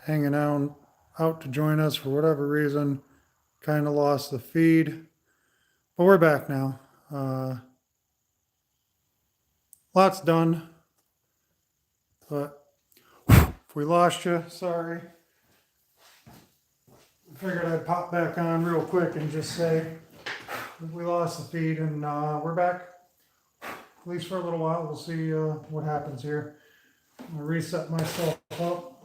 hanging out to join us for whatever reason. Kind of lost the feed, but we're back now. Lots done, but if we lost you, sorry. I figured I'd pop back on real quick and just say we lost the feed, and we're back, at least for a little while. We'll see what happens here. I'm gonna reset myself up.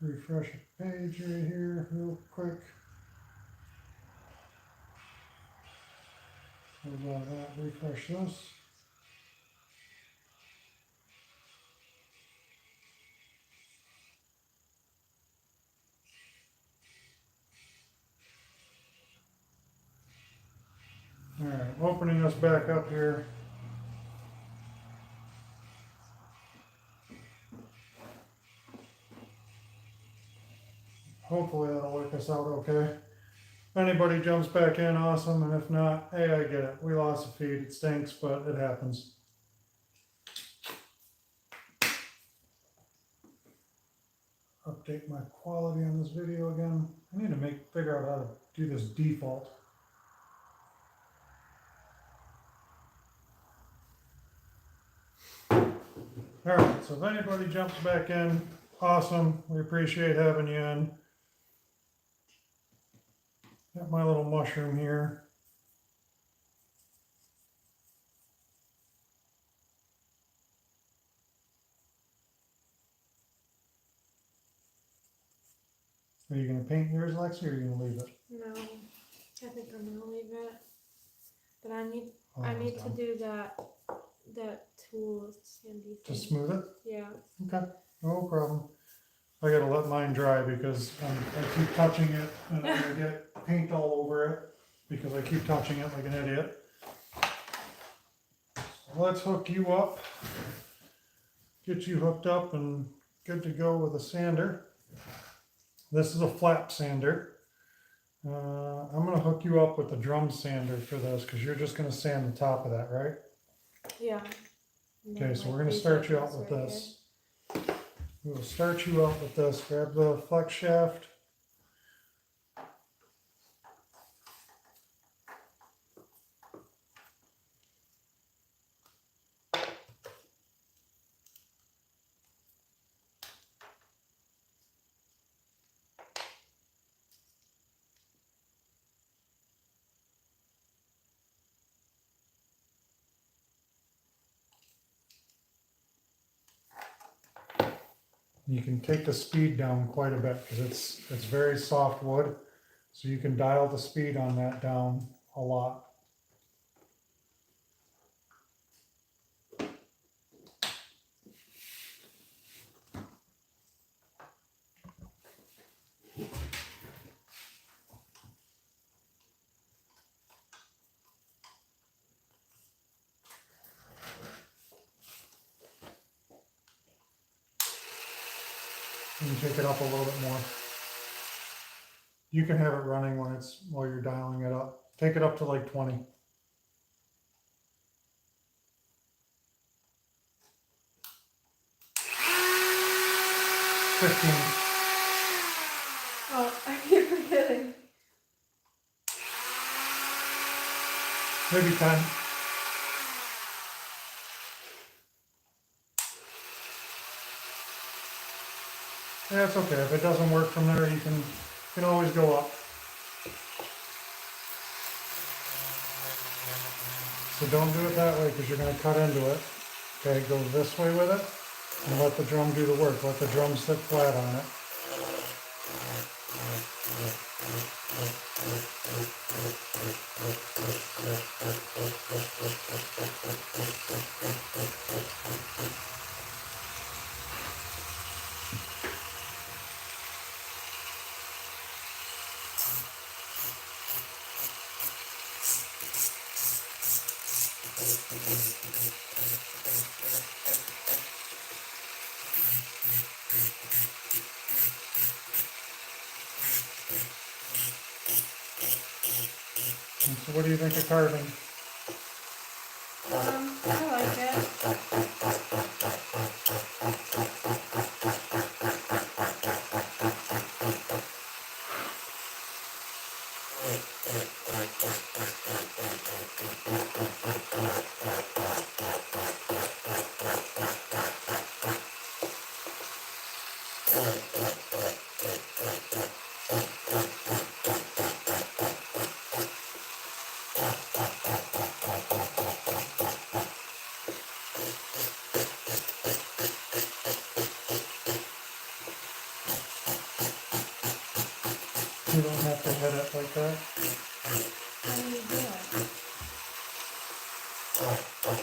Refresh a page right here real quick. How about that? Refresh this. All right, opening us back up here. Hopefully that'll work us out okay. If anybody jumps back in, awesome. And if not, hey, I get it. We lost the feed. It stinks, but it happens. Update my quality on this video again. I need to figure out how to do this default. All right, so if anybody jumps back in, awesome. We appreciate having you in. Got my little mushroom here. Are you going to paint yours, Lexi, or are you going to leave it? No, I think I'm gonna leave it. But I need to do that tool sandy thing. To smooth it? Yeah. Okay, no problem. I gotta let mine dry because I keep touching it and I'm gonna get paint all over it because I keep touching it like an idiot. So let's hook you up, get you hooked up and good to go with a sander. This is a flap sander. I'm gonna hook you up with the drum sander for this because you're just gonna sand the top of that, right? Yeah. Okay, so we're gonna start you out with this. We'll start you out with this. Grab the flex shaft. You can take the speed down quite a bit because it's very soft wood, so you can dial the speed on that down a lot. And you take it up a little bit more. You can have it running while you're dialing it up. Take it up to like 20. 15. Oh, I keep forgetting. Maybe 10. Yeah, it's okay. If it doesn't work from there, you can always go up. So don't do it that way because you're going to cut into it. Okay, go this way with it and let the drum do the work. Let the drum sit flat on it. So what do you think of carving? I like it. You don't have to hit it like that. How do you do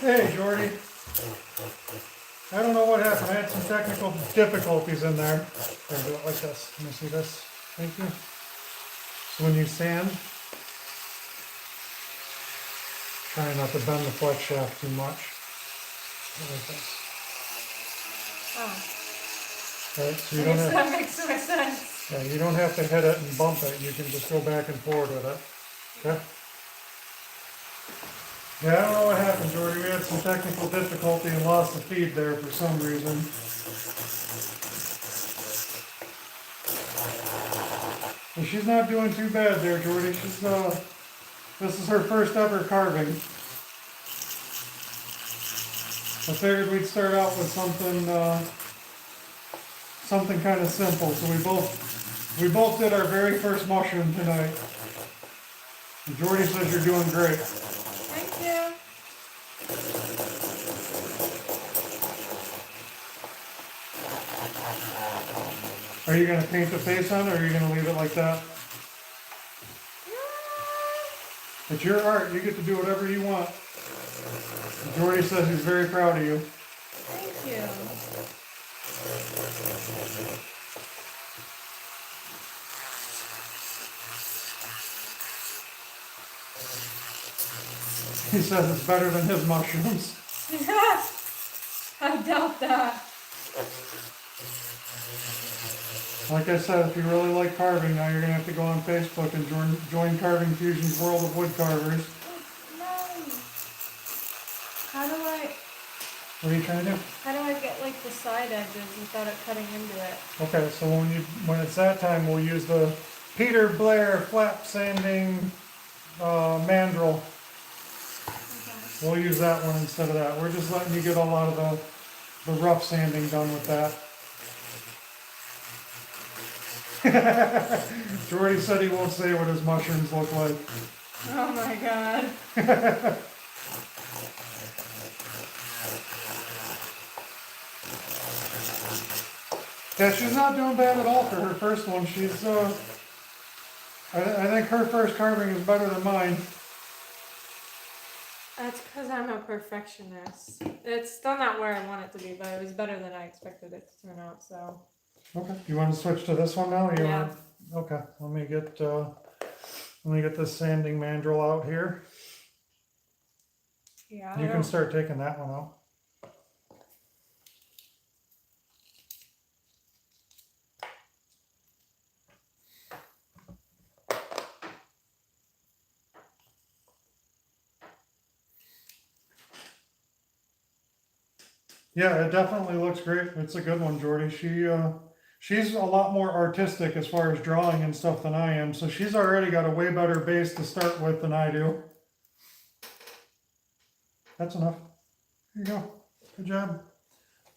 it? Hey, Jordy. I don't know what happened. I had some technical difficulties in there. Here, do it like this. Let me see this. Thank you. So when you sand, try not to bend the flex shaft too much. Like this. Oh, Right? So I you don't guess have, that makes more sense. yeah, you don't have to hit it and bump it. You can just go back and forward with it. Okay? Yeah, I don't know what happened, Jordy. We had some technical difficulty and lost the feed there for some reason. But she's not doing too bad there, Jordy. She's this is her first ever carving. I figured we'd start out with something kind of simple. So we both did our very first mushroom tonight. And Jordy says you're doing great. Thank you. Are you gonna paint the face on it, or are you gonna leave it like that? It's your art. You get to do whatever you want. Jordy says he's very proud of you. Thank you. He says it's better than his mushrooms. I doubt that. Like I said, if you really like carving, now you're gonna have to go on Facebook and join Carving Fusion's World of Wood Carvers. No. How do I What are you trying to do? get like the side edges without it cutting into it? Okay, so when it's that time, we'll use the Peter Blair flap sanding mandrel. Okay. We'll use that one instead of that. We're just letting you get a lot of the rough sanding done with that. Jordy said he won't say what his mushrooms look like. Oh my god. Yeah, she's not doing bad at all for her first one. She's, I think her first carving is better than mine. That's because I'm a perfectionist. It's still not where I want it to be, but it was better than I expected it to turn out, so. Okay, you want to switch to this one now? Or you Yeah. want? Okay, let me get this sanding mandrel out here. Yeah. You can start taking that one out. Yeah, it definitely looks great. It's a good one, Jordy. She's a lot more artistic as far as drawing and stuff than I am, so she's already got a way better base to start with than I do. That's enough. Here you go. Good job.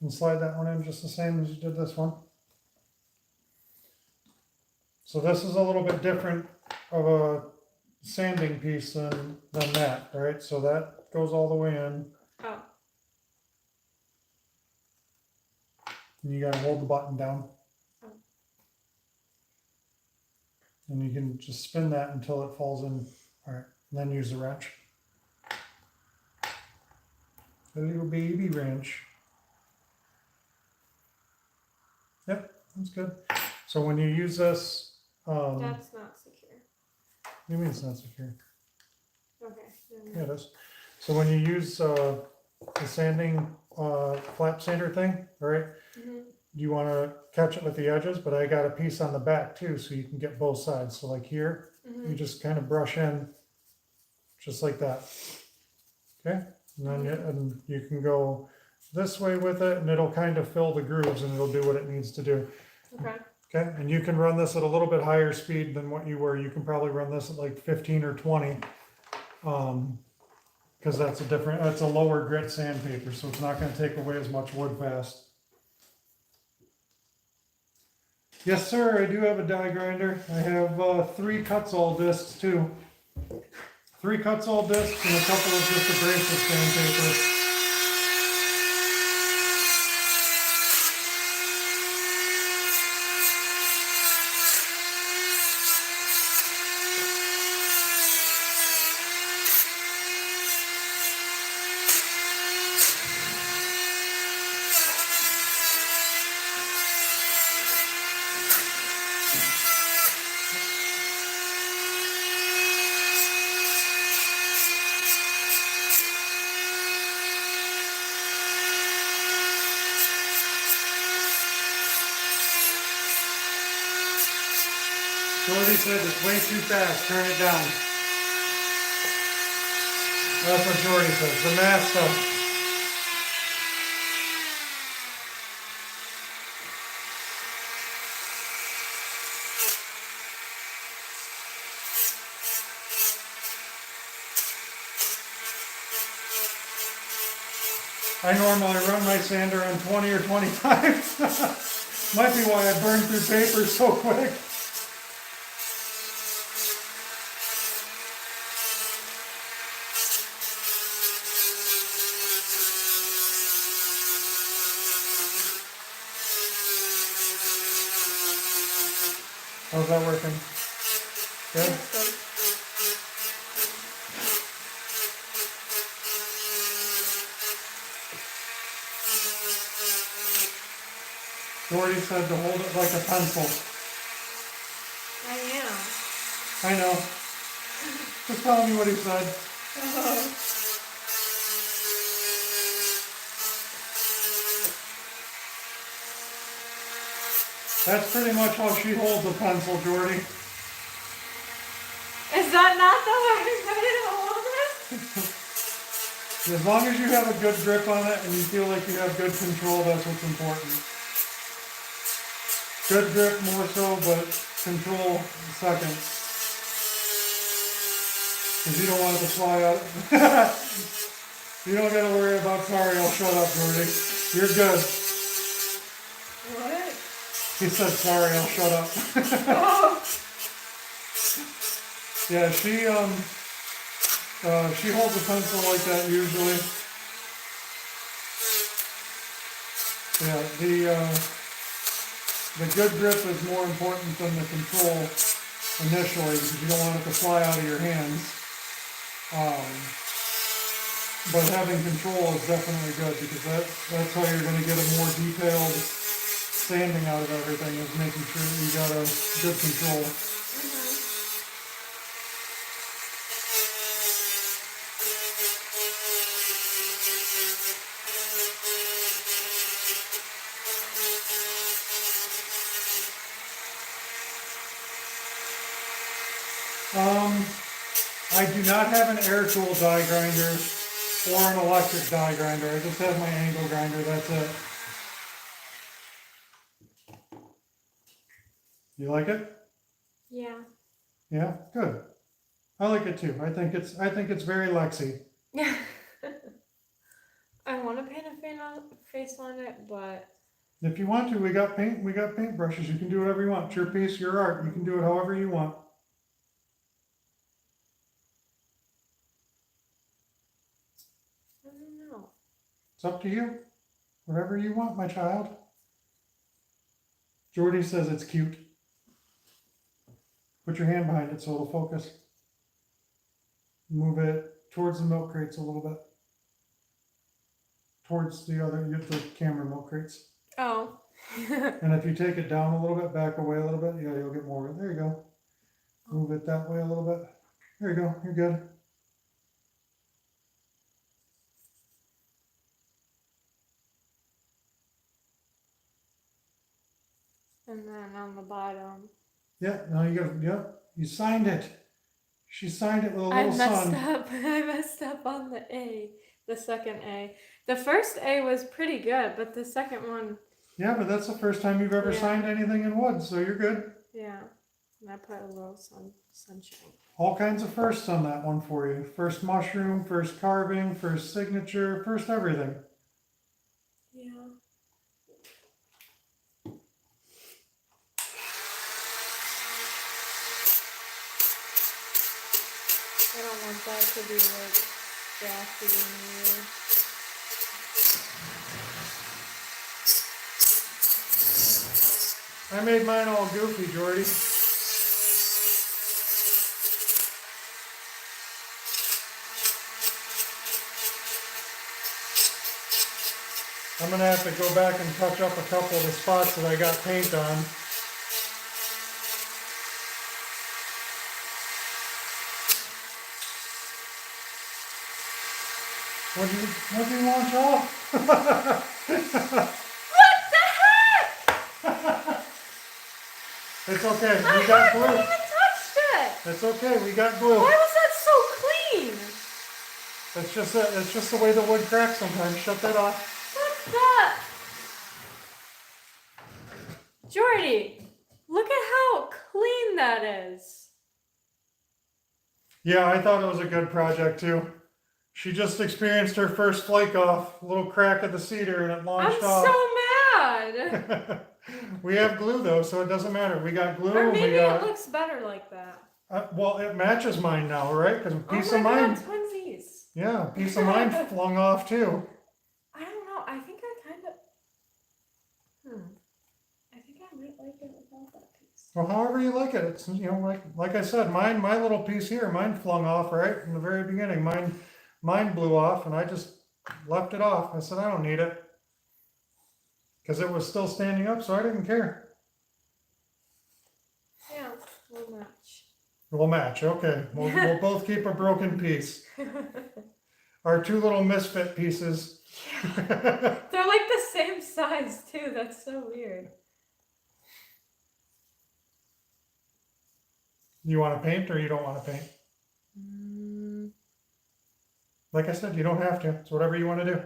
And slide that one in just the same as you did this one. So this is a little bit different of a sanding piece than that, right? So that goes all the way in. Oh. And you gotta hold the button down. Oh. And you can just spin that until it falls in. All right, and then use the wrench. A little baby wrench. Yep, that's good. So when you use this, That's not secure. you mean it's not secure? Okay. Yeah, it is. So when you use the sanding flap sander thing, right? Mm-hmm. You want to catch it with the edges, but I got a piece on the back too, so you can get both sides. So like here, you just kind of brush in just like that. Okay, and then you can go this way with it, and it'll kind of fill the grooves, and it'll do what it needs to do. Okay. Okay, and you can run this at a little bit higher speed than what you were. You can probably run this at like 15 or 20. Because that's a lower grit sandpaper, so it's not going to take away as much wood fast. Yes, sir, I do have a die grinder. I have 3 Kutzall discs too. 3 Kutzall discs and a couple of just abrasive sandpaper. Jordy said it's way too fast, turn it down. That's what Jordy says, the math stuff. I normally run my sander on 20 or 25. Might be why I burn through paper so quick. How's that working? Good? Jordy said to hold it like a pencil. I am. I know. Just telling you what he said. Oh. That's pretty much how she holds a pencil, Jordy. Is that not the way to hold it? As long as you have a good grip on it and you feel like you have good control, that's what's important. Good grip more so, but control second. Because you don't want it to fly out. You don't gotta worry about, sorry, I'll shut up, Jordy. You're good. What? He said, sorry, I'll shut up. Oh. Yeah, she holds a pencil like that usually. Yeah, the good grip is more important than the control initially because you don't want it to fly out of your hands. But having control is definitely good because that's how you're going to get a more detailed sanding out of everything, is making sure that you got a good control. I do not have an air tool die grinder or an electric die grinder. I just have my angle grinder, that's it. You like it? Yeah. Yeah, good. I like it too. I think it's very Lexi. Yeah. I want to paint a face on it, but If you want to, we got paint brushes. You can do whatever you want. It's your piece, your art. You can do it however you want. I don't know. It's up to you. Whatever you want, my child. Jordy says it's cute. Put your hand behind it so it'll focus. Move it towards the milk crates a little bit. Towards the camera milk crates. Oh. And if you take it down a little bit, back away a little bit, yeah, you'll get more. There you go. Move it that way a little bit. There you go. You're good. And then on the bottom. Yeah, now you got, yep, you signed it. She signed it with a I little messed sun. up. I messed up on the A, the second A. The first A was pretty good, but the second one, Yeah, but that's the first time you've ever Yeah. signed anything in wood, so you're good. yeah. And I put a little sunshine. All kinds of firsts on that one for you. First mushroom, first carving, first signature, first everything. Yeah. I don't want that to be like gassy and weird. I made mine all goofy, Jordy. I'm gonna have to go back and touch up a couple of the spots that I got paint on. What do you launch off? What the heck? It's okay, I we got haven't glue. even touched it. It's okay, we got glue. Why was that so clean? It's just the way the wood cracks sometimes. Shut that off. What's that? Jordy, look at how clean that is. Yeah, I thought it was a good project too. She just experienced her first flake off, a little crack of the cedar, and it I'm launched off. so mad. We have glue though, so it doesn't matter. We got glue. Or And maybe we got, it looks better like that. well, it matches mine now, right? Because piece Oh of my mine, God, twinsies. yeah, piece of mine flung off too. I don't know. I think I kind of. I think I might like it without that piece. Well, however you like it. It's like I said, my little piece here, mine flung off right from the very beginning. Mine blew off, and I just left it off. I said I don't need it because it was still standing up, so I didn't care. Yeah, we'll match. We'll match. Okay, we'll both keep a broken piece. Our two little misfit pieces. They're like the same size too. That's so weird. You want to paint or you don't want to paint? Like I said, you don't have to. It's whatever you want to do.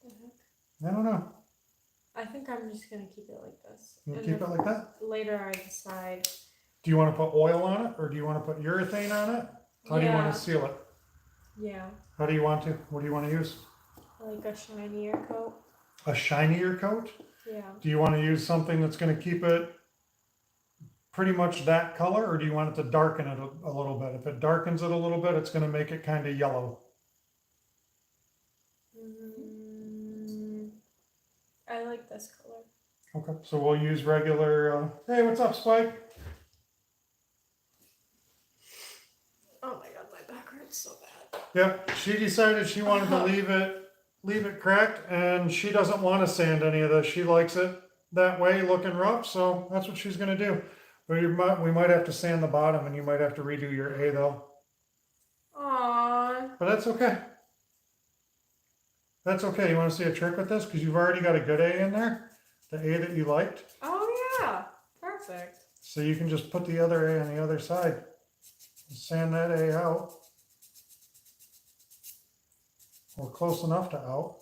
The heck? I don't know. I think I'm just gonna keep it like this. You And keep if it like that? later I decide. Do you want to put oil on it or do you want to put urethane on it? How do you want to seal it? Yeah, How do you want to? What do you want to use? like a shinier coat. A shinier coat? Yeah. Do you want to use something that's going to keep it pretty much that color, or do you want it to darken it a little bit? If it darkens it a little bit, it's going to make it kind of yellow. I like this color. Okay, so we'll use regular. Hey, what's up, Spike? Oh my God, my back hurts so bad. Yep, she decided she wanted to leave it cracked, and she doesn't want to sand any of this. She likes it that way, looking rough, so that's what she's going to do. But we might have to sand the bottom, and you might have to redo your A though. Aww. But that's okay. That's okay. You want to see a trick with this? Because you've already got a good A in there, the A that you liked. Oh yeah, perfect. So you can just put the other A on the other side. Sand that A out. Or close enough to out.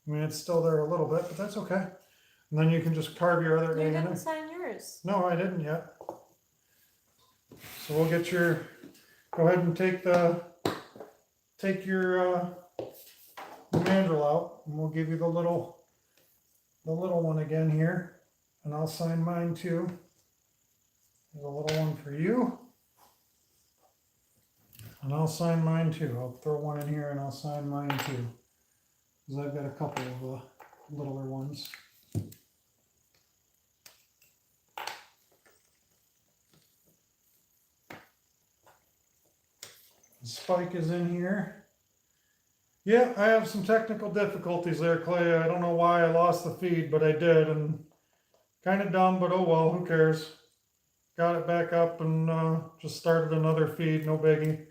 I mean, it's still there a little bit, but that's okay. And then you can just carve your other A You in didn't there. sign yours. No, I didn't yet. So we'll get your, go ahead and take your mandrel out, and we'll give you the little one again here, and I'll sign mine too. There's a little one for you, and I'll sign mine too. I'll throw one in here and I'll sign mine too, because I've got a couple of littler ones. Spike is in here. Yeah, I have some technical difficulties there, Clay. I don't know why I lost the feed, but I did, and kind of dumb, but oh well, who cares? Got it back up and just started another feed, no biggie.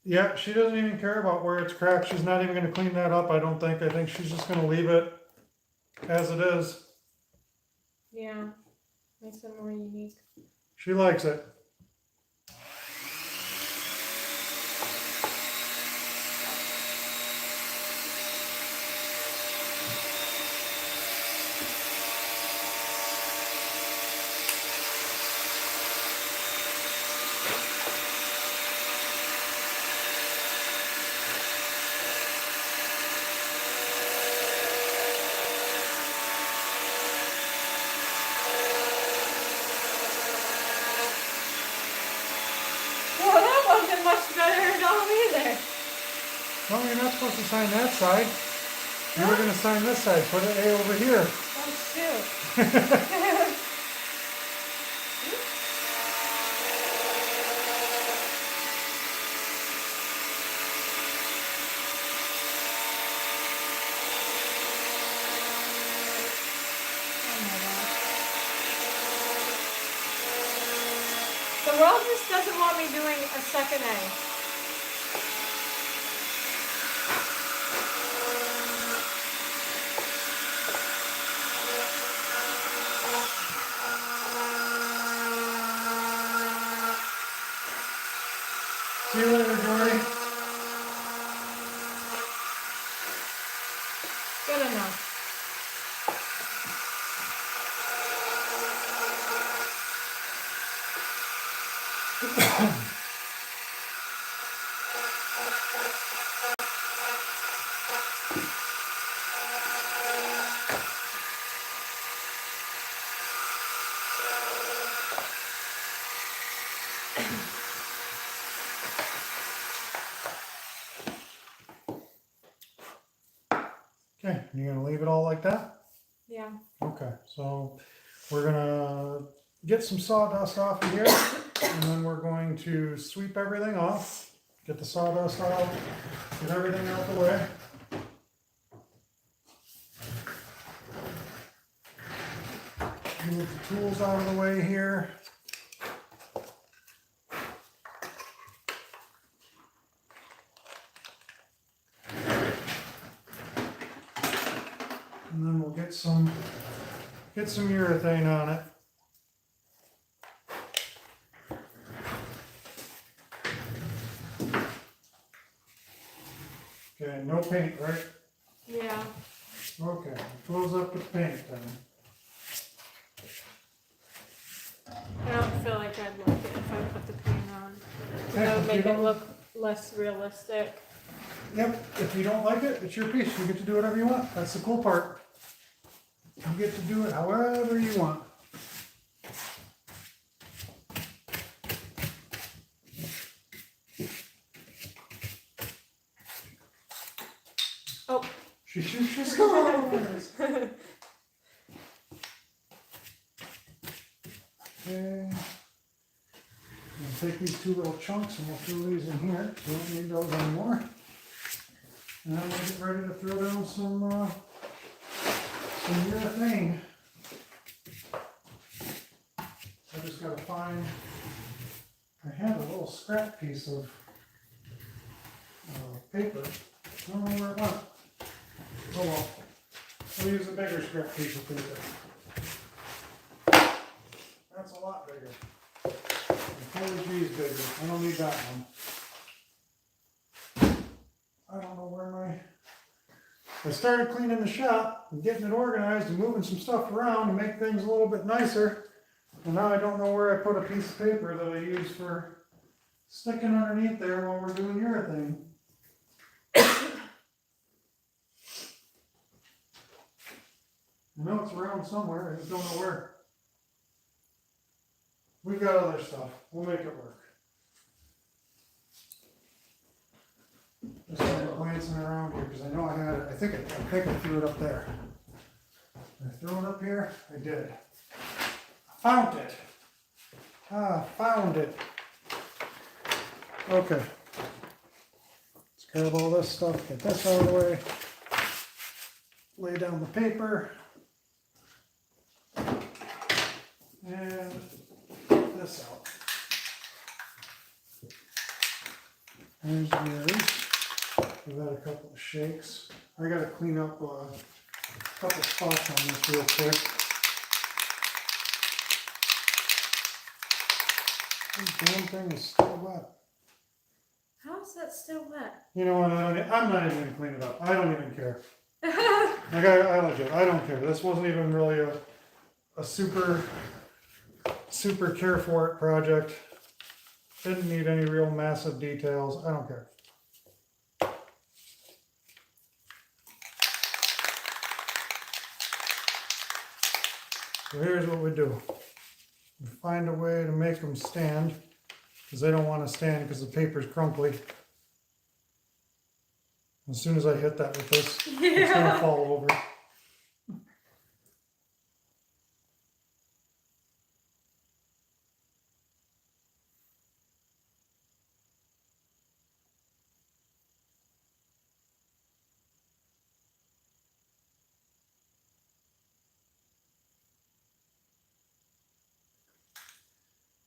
Yeah, she doesn't even care about where it's cracked. She's not even gonna clean that up, I don't think. I think she's just gonna leave it as it is. Yeah, makes it more unique. She likes it. Well, that wasn't much better at all either. No, you're not supposed to sign that side. You were gonna sign this side. Put an A over here. Oh shoot. Oh my gosh. The world just doesn't want me doing a second A. See you later, Jory. Good enough. Okay, you gonna leave it all like that? Yeah. Okay, so we're gonna get some sawdust off of here, and then we're going to sweep everything off, get the sawdust out, get everything out the way. Move the tools out of the way here. And then we'll get some urethane on it. Okay, no paint, right? Yeah. Okay, close up the paint then. I don't feel like I'd like it if I put the paint on. Okay, That would if you make it don't- look less realistic. Yep, if you don't like it, it's your piece. You get to do whatever you want. That's the cool part. You get to do it however you want. Oh. She's gone. Okay. We'll take these two little chunks and we'll throw these in here. We don't need those anymore. And then we'll get ready to throw down some urethane. I just gotta find, I had a little scrap piece of paper. I don't know where it went. Oh well. We'll use a bigger scrap piece of paper. That's a lot bigger. Holy geez, bigger. I don't need that one. I don't know where I started cleaning the shop and getting it organized and moving some stuff around to make things a little bit nicer. And now I don't know where I put a piece of paper that I use for sticking underneath there while we're doing urethane. I know it's around somewhere, I just don't know where. We've got other stuff, we'll make it work. Just kind of glancing around here, because I know I had it, I think I threw it up there. Did I throw it up here? I did. I found it. Found it. Okay. Let's grab all this stuff, get this out of the way. Lay down the paper. And get this out. There's yours. We've had a couple of shakes. I gotta clean up a couple spots on this real quick. This damn thing is still wet. How is that still wet? You know what? I'm not even gonna clean it up. I don't even care. Like I legit, I don't care. This wasn't even really a super care for it project. Didn't need any real massive details. I don't care. So here's what we do. We find a way to make them stand, because they don't want to stand because the paper's crumply. As soon as I hit that with this, it's gonna fall over.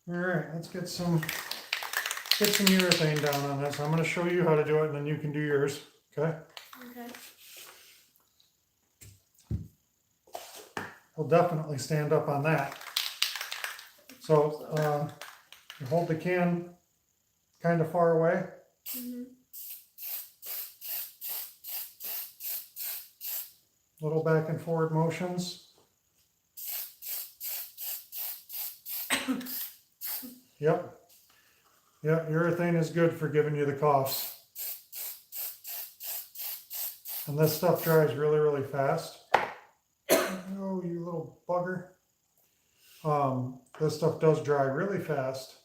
All right, let's get some urethane down on this. I'm going to show you how to do it, and then you can do yours. Okay? Okay. He'll definitely stand up on that. So you hold the can kind of far away. Mm-hmm. Little back and forward motions. Yep. Yep, urethane is good for giving you the coughs. And this stuff dries really, really fast. Oh, you little bugger. This stuff does dry really fast.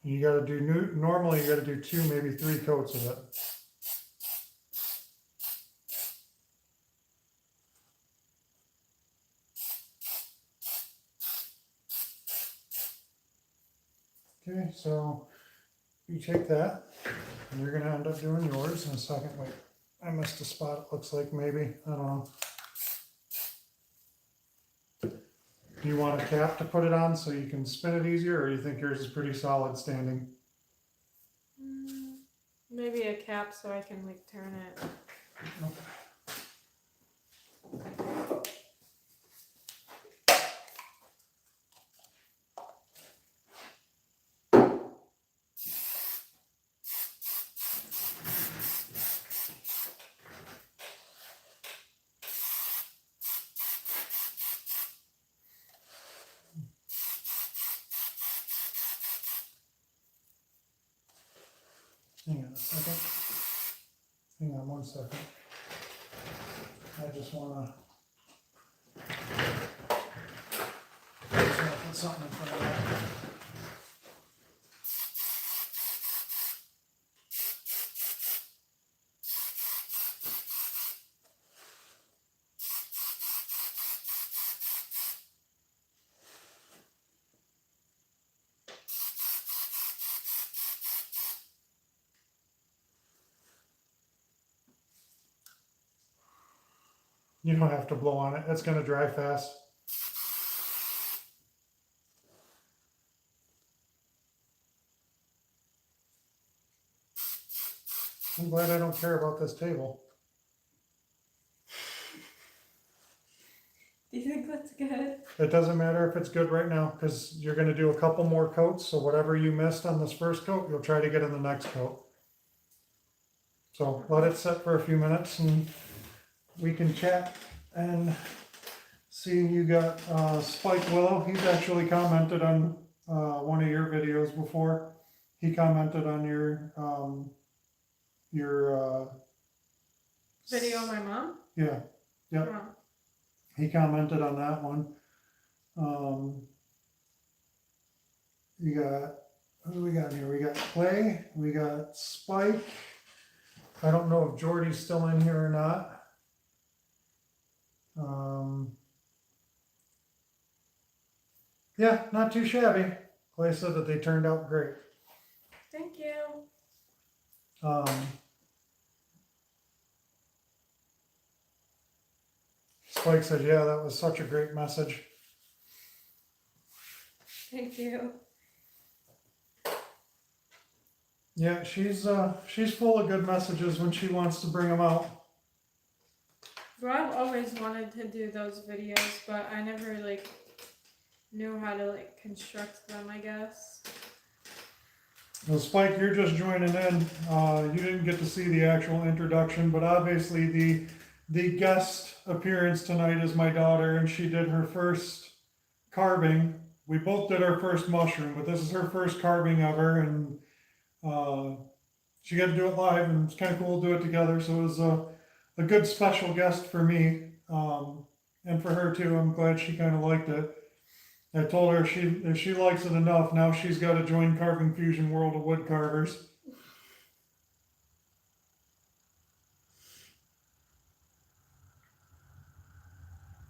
You got to do normally you got to do 2, maybe 3 coats of it. Okay, so you take that, and you're gonna end up doing yours in a second. Wait, I missed a spot. It looks like maybe, I don't know. Do you want a cap to put it on so you can spin it easier, or you think yours is pretty solid standing? Maybe a cap so I can like turn it. Okay. Hang on a second. Hang on 1 second. I just wanna put something in front of that. You don't have to blow on it. It's gonna dry fast. I'm glad I don't care about this table. Do you think that's good? It doesn't matter if it's good right now, because you're gonna do a couple more coats, so whatever you missed on this first coat, you'll try to get in the next coat. So let it sit for a few minutes and we can chat. And seeing you got Spike Willow, he's actually commented on one of your videos before. He commented on your Video of my mom? yeah, yep. Oh. He commented on that one. We got, who do we got here? We got Clay, we got Spike. I don't know if Jordy's still in here or not. Yeah, not too shabby. Clay said that they turned out great. Thank you. Spike said, yeah, that was such a great message. Thank you. Yeah, she's full of good messages when she wants to bring them out. Well, I've always wanted to do those videos, but I never like knew how to like construct them, I guess. Well, Spike, you're just joining in. You didn't get to see the actual introduction, but obviously the guest appearance tonight is my daughter, and she did her first carving. We both did our first mushroom, but this is her first carving ever, and she got to do it live, and it's kind of cool to do it together. So it was a good special guest for me, and for her too. I'm glad she kind of liked it. I told her if she likes it enough, now she's got to join Carving Fusion World of Wood Carvers.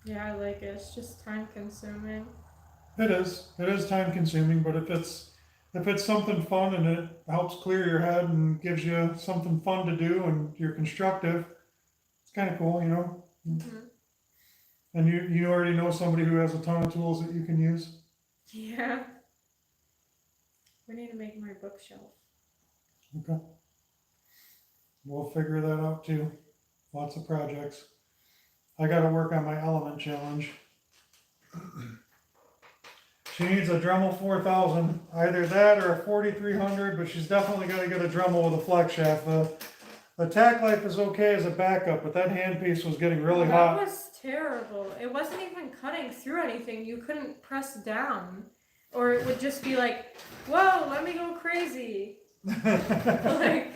Yeah, I like it. It's just time consuming. It is. It is time consuming, but if it's something fun and it helps clear your head and gives you something fun to do and you're constructive, it's kind of cool, you know. Mm-hmm. And you already know somebody who has a ton of tools that you can use. Yeah. We need to make my bookshelf. Okay. We'll figure that out too. Lots of projects. I got to work on my element challenge. She needs a Dremel 4000, either that or a 4300, but she's definitely got to get a Dremel with a flex shaft. The tack life is okay as a backup, but that handpiece was getting really hot. That was terrible. It wasn't even cutting through anything. You couldn't press down. Or it would just be like, whoa, let me go crazy. Like,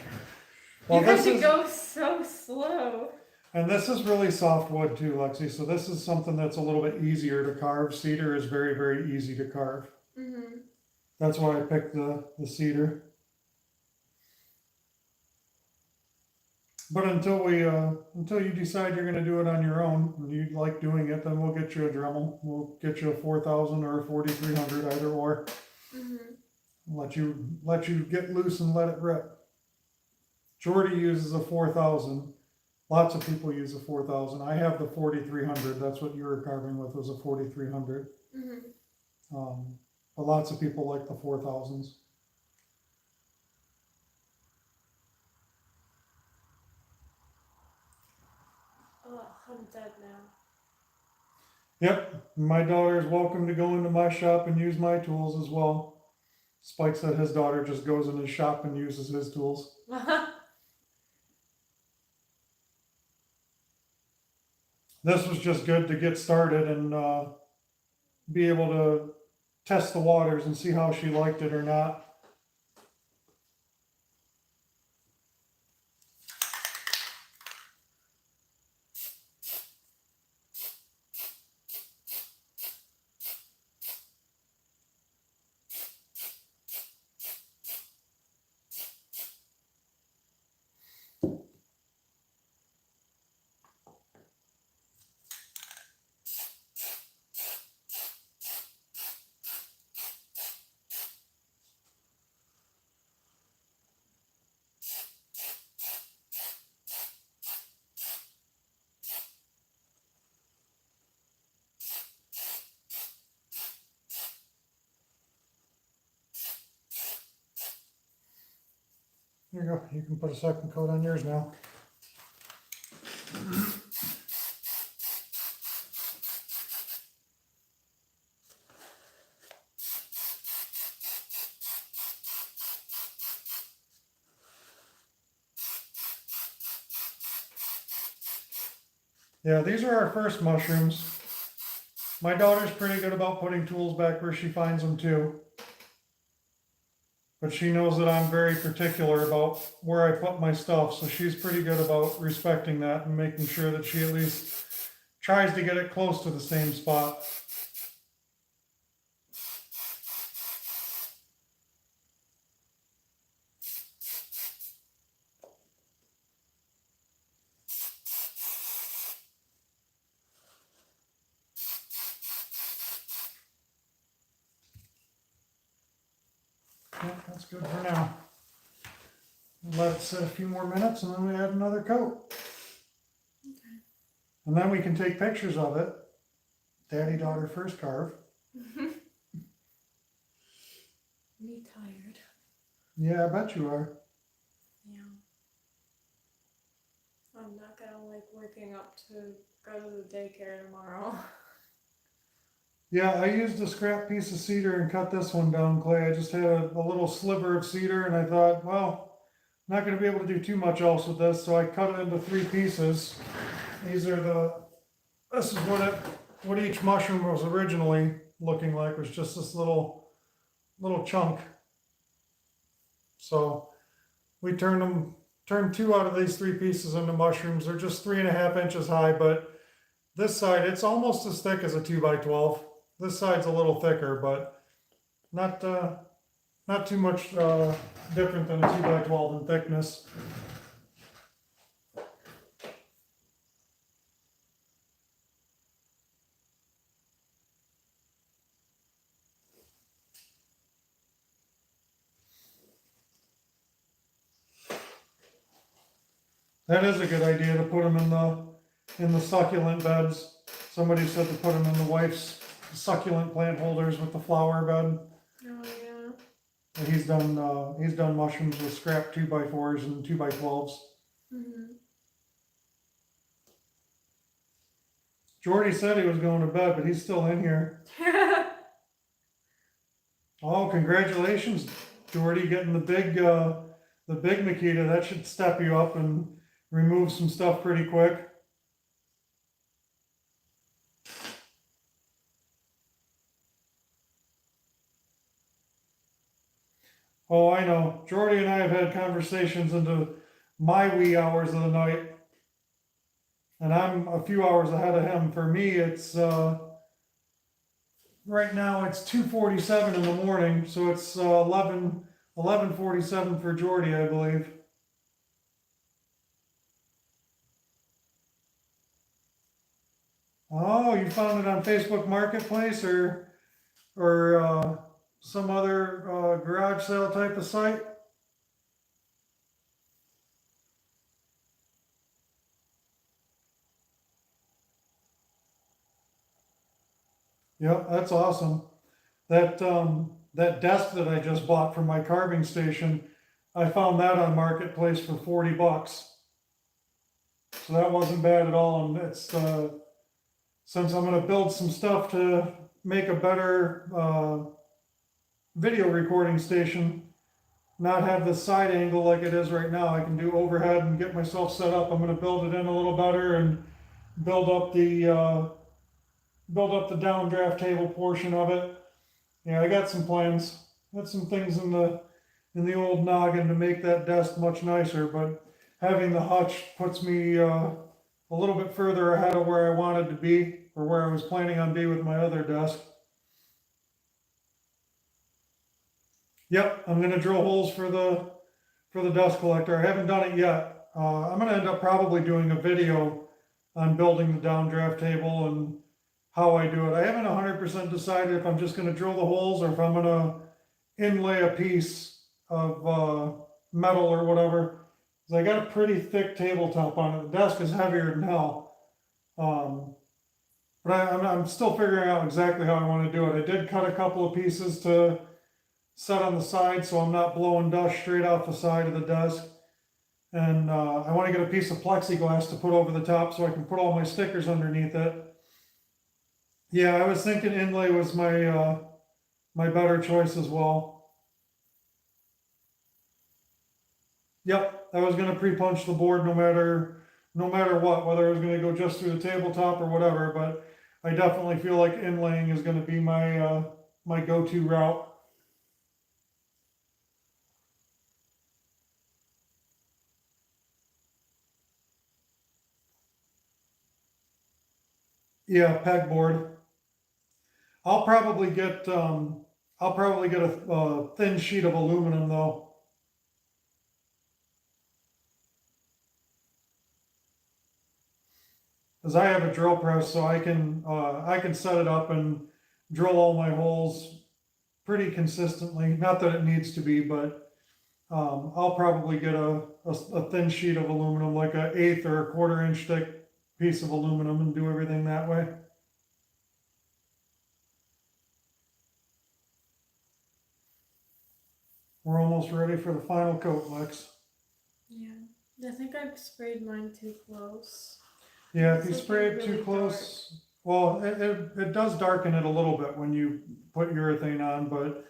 Well, you had to go so slow. And this is really soft wood too, Lexi. So this is something that's a little bit easier to carve. Cedar is very, very easy to carve. Mm-hmm. That's why I picked the cedar. But until you decide you're going to do it on your own and you like doing it, then we'll get you a Dremel. We'll get you a 4000 or a 4300, either or. Mm-hmm. Let you get loose and let it rip. Jordy uses a 4000. Lots of people use a 4000. I have the 4300. That's what you were carving with, was a 4300. Mm-hmm. But lots of people like the 4000s. Oh, I'm dead now. Yep, my daughter is welcome to go into my shop and use my tools as well. Spike said his daughter just goes in his shop and uses his tools. This was just good to get started and be able to test the waters and see how she liked it or not. Here you go. You can put a second coat on yours now. Yeah, these are our first mushrooms. My daughter's pretty good about putting tools back where she finds them too. But she knows that I'm very particular about where I put my stuff, so she's pretty good about respecting that and making sure that she at least tries to get it close to the same spot. Yeah, that's good for now. Let it sit a few more minutes and then we add another coat. Okay. And then we can take pictures of it. Daddy, daughter, first carve. Me tired. Yeah, I bet you are. Yeah. I'm not gonna like waking up to go to the daycare tomorrow. Yeah, I used a scrap piece of cedar and cut this one down, Clay. I just had a little sliver of cedar and I thought, well, I'm not gonna be able to do too much else with this, so I cut it into 3 pieces. These are this is what each mushroom was originally looking like, was just this little chunk. So we turned 2 out of these 3 pieces into mushrooms. They're just 3.5 inches high, but this side, it's almost as thick as a 2x12. This side's a little thicker, but not too much different than a 2x12 in thickness. That is a good idea to put them in the succulent beds. Somebody said to put them in the wife's succulent plant holders with the flower bed. Oh yeah. And he's done mushrooms with scrap 2x4s and 2x12s. Mm-hmm. Jordy said he was going to bed, but he's still in here. Oh, congratulations, Jordy, getting the big Makita. That should step you up and remove some stuff pretty quick. Oh, I know. Jordy and I have had conversations into my wee hours of the night. And I'm a few hours ahead of him. For me, it's right now it's 2:47 in the morning, so it's 11:47 for Jordy, I believe. Oh, you found it on Facebook Marketplace or some other garage sale type of site? Yep, that's awesome. That desk that I just bought from my carving station, I found that on Marketplace for $40. So that wasn't bad at all. And it's since I'm going to build some stuff to make a better video recording station, not have the side angle like it is right now. I can do overhead and get myself set up. I'm going to build it in a little better and build up the downdraft table portion of it. Yeah, I got some plans. Got some things in the old noggin to make that desk much nicer, but having the hutch puts me a little bit further ahead of where I wanted to be, or where I was planning on being with my other desk. Yep, I'm gonna drill holes for the dust collector. I haven't done it yet. I'm gonna end up probably doing a video on building the downdraft table and how I do it. I haven't 100% decided if I'm just gonna drill the holes or if I'm gonna inlay a piece of metal or whatever. 'Cause I got a pretty thick tabletop on it. The desk is heavier than hell. But I'm still figuring out exactly how I want to do it. I did cut a couple of pieces to set on the side so I'm not blowing dust straight off the side of the desk. And I want to get a piece of plexiglass to put over the top so I can put all my stickers underneath it. Yeah, I was thinking inlay was my better choice as well. Yep, I was gonna pre-punch the board no matter what, whether I was gonna go just through the tabletop or whatever, but I definitely feel like inlaying is gonna be my go-to route. Yeah, pegboard. I'll probably get a thin sheet of aluminum though. Because I have a drill press, so I can set it up and drill all my holes pretty consistently. Not that it needs to be, but I'll probably get a thin sheet of aluminum, like an eighth or a quarter-inch thick piece of aluminum, and do everything that way. We're almost ready for the final coat, Lex. Yeah. I think I've sprayed mine too close. Yeah, if It's you looking spray it really too close, well, it does darken it a little bit when you put urethane on, but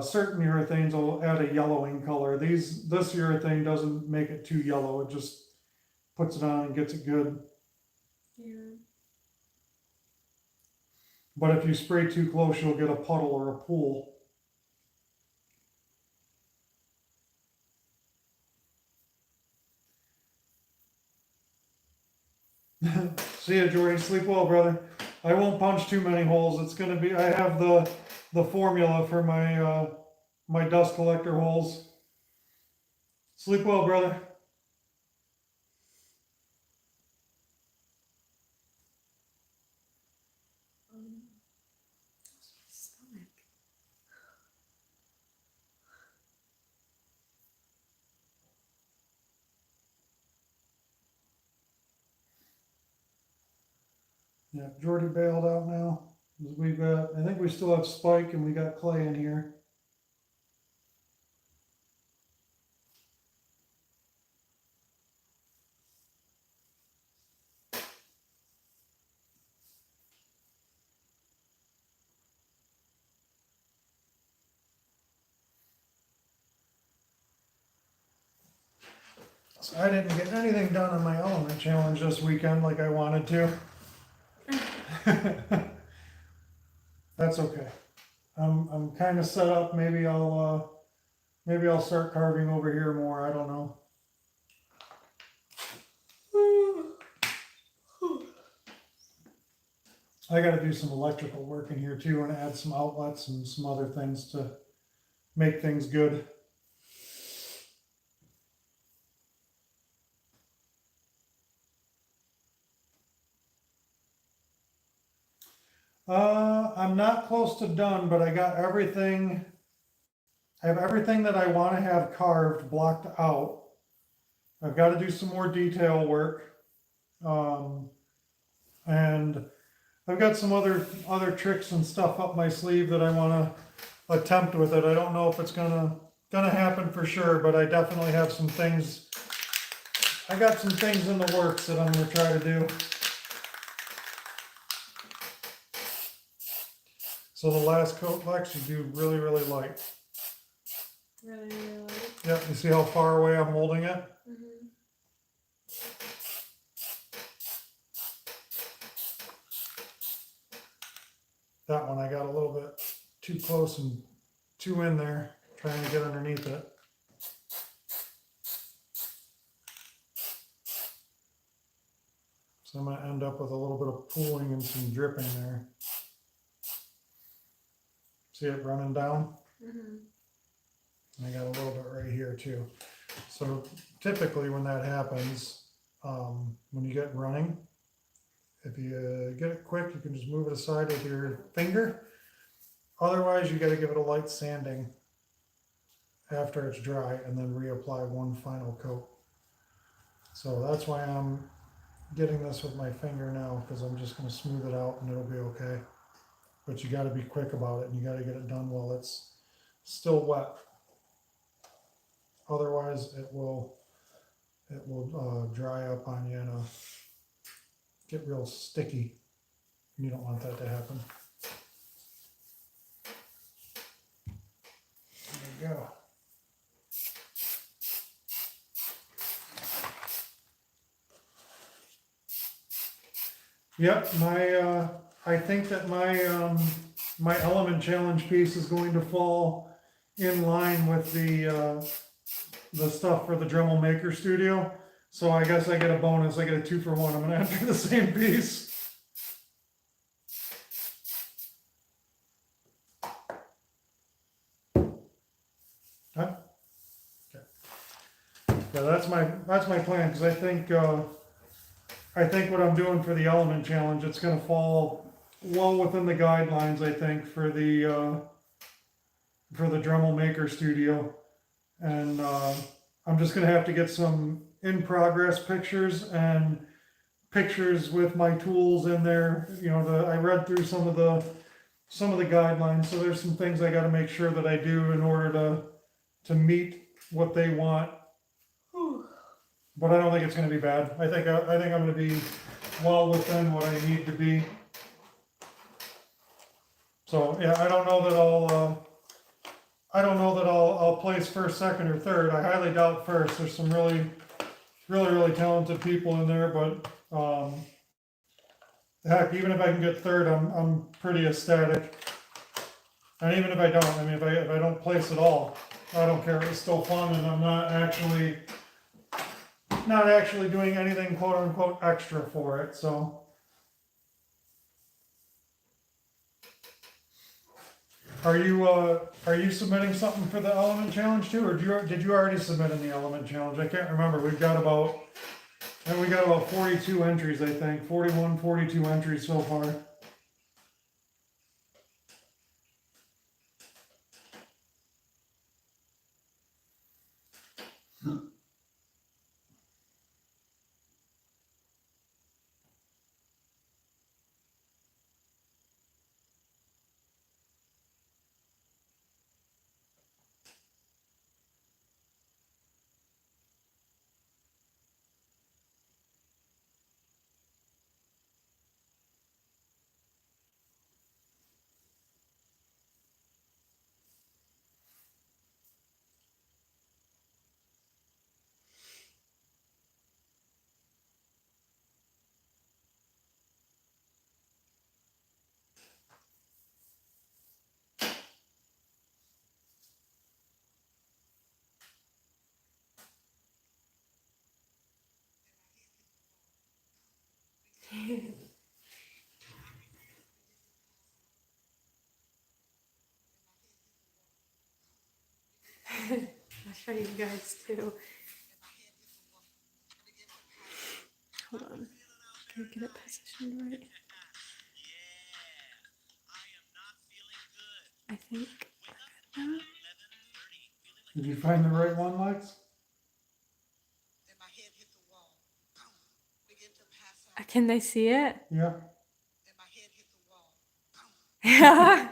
certain urethanes will add a yellowing color. This urethane doesn't make it too yellow. It just puts it on and gets it good. Yeah. But if you spray too close, you'll get a puddle or a pool. See ya, Jordy. Sleep well, brother. I won't punch too many holes. It's gonna be. I have the formula for my my dust collector holes. Sleep well, brother. Stomach. Yeah, Jordy bailed out now. We've got. I think we still have Spike and we got Clay in here. So I didn't get anything done on my element challenge this weekend like I wanted to. That's okay. I'm kind of set up. Maybe I'll start carving over here more. I don't know. I got to do some electrical work in here too and add some outlets and some other things to make things good. I'm not close to done, but I got everything. I have everything that I want to have carved, blocked out. I've got to do some more detail work. And I've got some other tricks and stuff up my sleeve that I want to attempt with it. I don't know if it's gonna happen for sure, but I definitely have some things. I got some things in the works that I'm gonna try to do. So the last coat, Lex, you do really, really light. Really, really. Yep, you see how far away I'm holding it? Mm-hmm. That one I got a little bit too close and too in there, trying to get underneath it. So I'm gonna end up with a little bit of pooling and some dripping there. See it running down? Mm-hmm. I got a little bit right here too. So typically when that happens, when you get running, if you get it quick, you can just move it aside with your finger. Otherwise, you got to give it a light sanding after it's dry and then reapply one final coat. So that's why I'm getting this with my finger now, because I'm just going to smooth it out and it'll be okay. But you got to be quick about it and you got to get it done while it's still wet. Otherwise, it will dry up on you and get real sticky. You don't want that to happen. There you go. Yep, I think that my element challenge piece is going to fall in line with the stuff for the Dremel Maker Studio. So I guess I get a bonus. I get a 2-for-1. I'm gonna have to do the same piece. Huh? Okay. Yeah, that's my plan, because I think what I'm doing for the element challenge, it's gonna fall well within the guidelines, I think, for the Dremel Maker Studio. And I'm just gonna have to get some in progress pictures and pictures with my tools in there. You know, I read through some of the guidelines, so there's some things I got to make sure that I do in order to meet what they want. But I don't think it's gonna be bad. I think I'm gonna be well within what I need to be. So, yeah, I don't know that I'll place first, second, or third. I highly doubt first. There's some really, really, really talented people in there, but, heck, even if I can get third, I'm pretty ecstatic. And even if I don't, I mean, if I don't place at all, I don't care. It's still fun, and I'm not actually doing anything quote unquote extra for it. So, are you submitting something for the Element Challenge too, or did you already submit in the Element Challenge? I can't remember. We got about 42 entries, I think, 41, 42 entries so far. I'll show you guys too. Hold on. Can I get it positioned right? I think we're good now. Did you find the right one, Lex? Can they see it? Yeah. Yeah.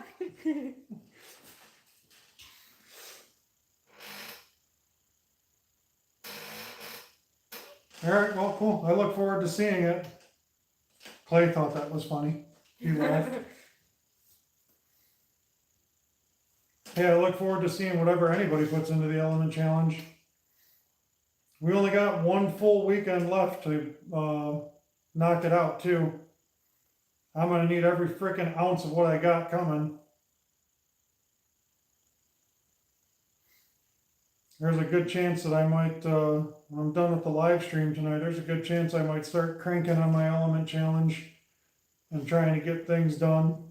All right. Well, cool. I look forward to seeing it. Clay thought that was funny. He laughed. Yeah, I look forward to seeing whatever anybody puts into the Element Challenge. We only got one full weekend left to knock it out, too. I'm gonna need every freaking ounce of what I got coming. There's a good chance that I might, when I'm done with the live stream tonight, there's a good chance I might start cranking on my Element Challenge and trying to get things done.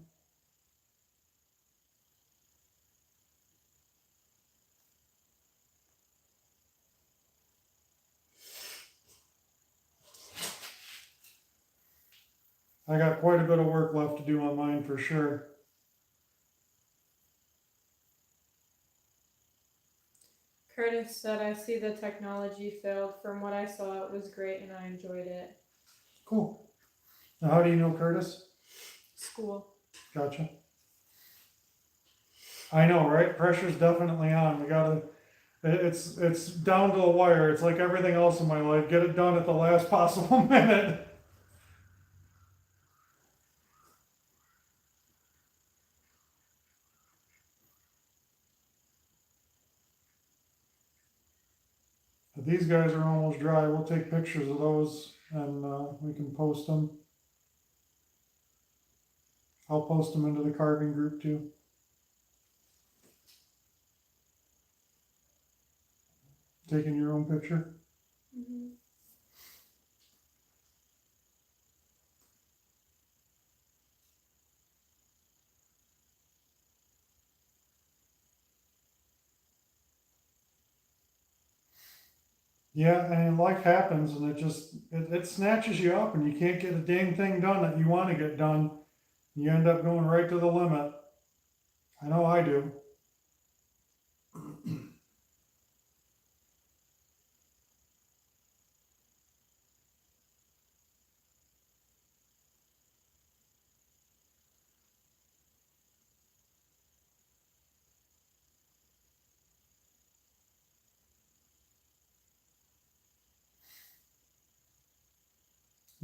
I got quite a bit of work left to do on mine for sure. Curtis said, I see the technology failed. From what I saw, it was great and I enjoyed it. Cool. Now, how do you know Curtis? School. Gotcha. I know, right? Pressure's definitely on. We gotta, it's down to the wire. It's like everything else in my life. Get it done at the last possible minute. But these guys are almost dry. We'll take pictures of those and we can post them. I'll post them into the carving group too. Taking your own picture. Mm-hmm. Yeah, and life happens and it snatches you up and you can't get a dang thing done that you want to get done. You end up going right to the limit. I know I do.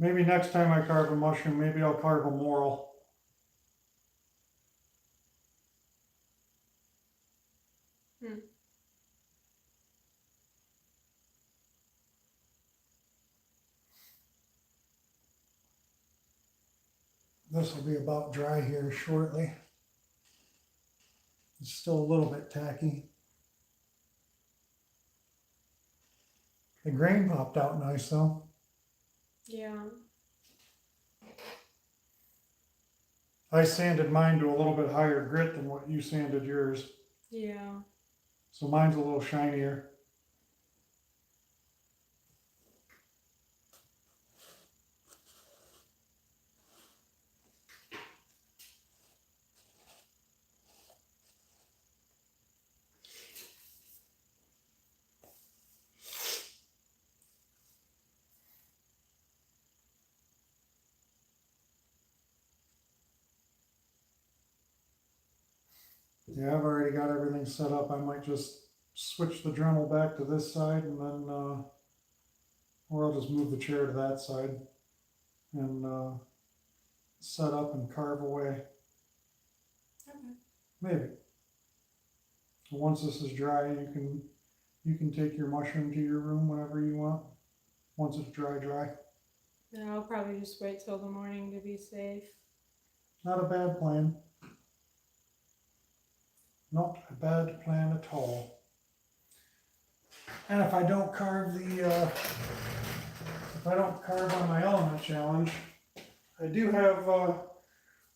Maybe next time I carve a mushroom, maybe I'll carve a moral. This will be about dry here shortly. It's still a little bit tacky. The grain popped out nice though. Yeah. I sanded mine to a little bit higher grit than what you sanded yours. Yeah. So mine's a little shinier. Yeah, I've already got everything set up. I might just switch the Dremel back to this side and then, or I'll just move the chair to that side and set up and carve away. Okay. Maybe. Once this is dry, you can take your mushroom to your room whenever you want. Once it's dry. Yeah, I'll probably just wait till the morning to be safe. Not a bad plan. Not a bad plan at all. And if I don't carve on my element challenge, I do have a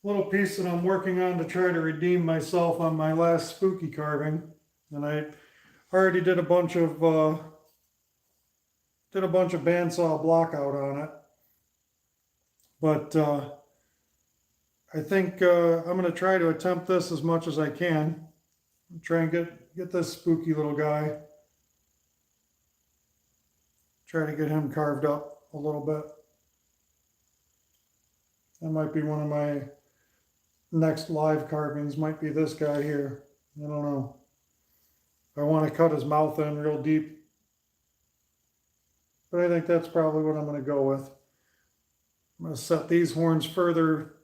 little piece that I'm working on to try to redeem myself on my last spooky carving. And I already did a bunch of bandsaw block out on it. But I think I'm going to try to attempt this as much as I can. Try and get this spooky little guy. Try to get him carved up a little bit. That might be one of my next live carvings, might be this guy here. I don't know. I want to cut his mouth in real deep. But I think that's probably what I'm going to go with. I'm going to set these horns further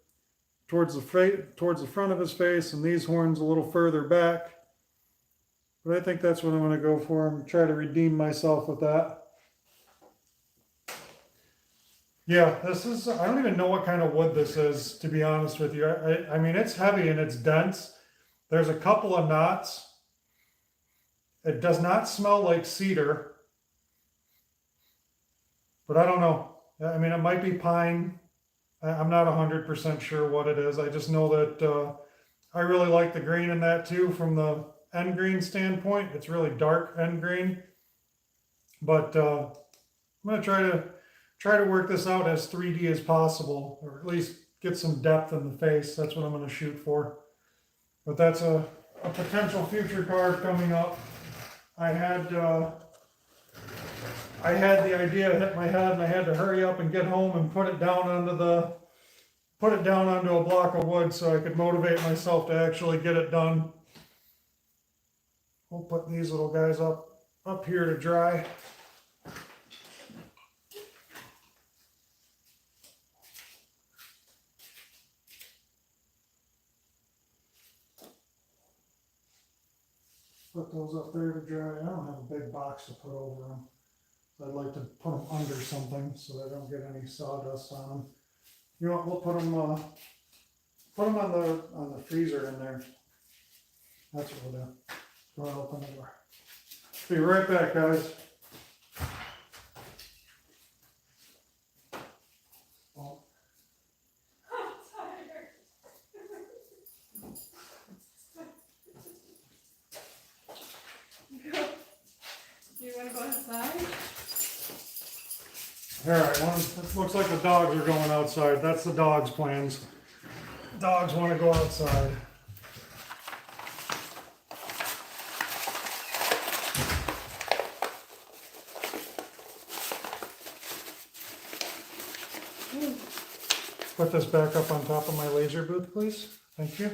towards the front of his face and these horns a little further back. But I think that's what I'm going to go for and try to redeem myself with that. Yeah, this is, I don't even know what kind of wood this is, to be honest with you. I mean, it's heavy and it's dense. There's a couple of knots. It does not smell like cedar. But I don't know. I mean, it might be pine. I'm not 100% sure what it is. I just know that I really like the green in that too from the end green standpoint. It's really dark end green. But I'm going to try to work this out as 3D as possible, or at least get some depth in the face. That's what I'm going to shoot for. But that's a potential future carve coming up. I had the idea hit my head and I had to hurry up and get home and put it down onto a block of wood so I could motivate myself to actually get it done. We'll put these little guys up here to dry. Put those up there to dry. I don't have a big box to put over them. I'd like to put them under something so they don't get any sawdust on them. You know what? We'll put them on the freezer in there. That's what we'll do. Go ahead, open the door. Be right back, guys. Oh, I'm tired. You want to go inside? all right. It looks like the dogs are going outside. That's the dogs' plans. Dogs want to go outside. Put this back up on top of my laser booth, please. Thank you.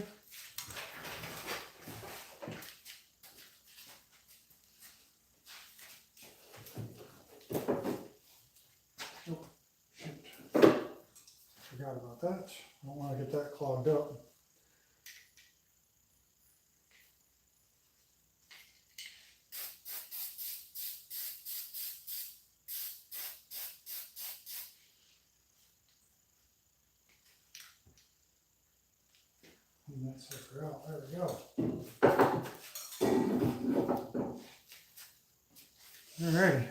Oh, shoot. Forgot about that. Don't want to get that clogged up. Clean that sucker out. There we go. Alrighty.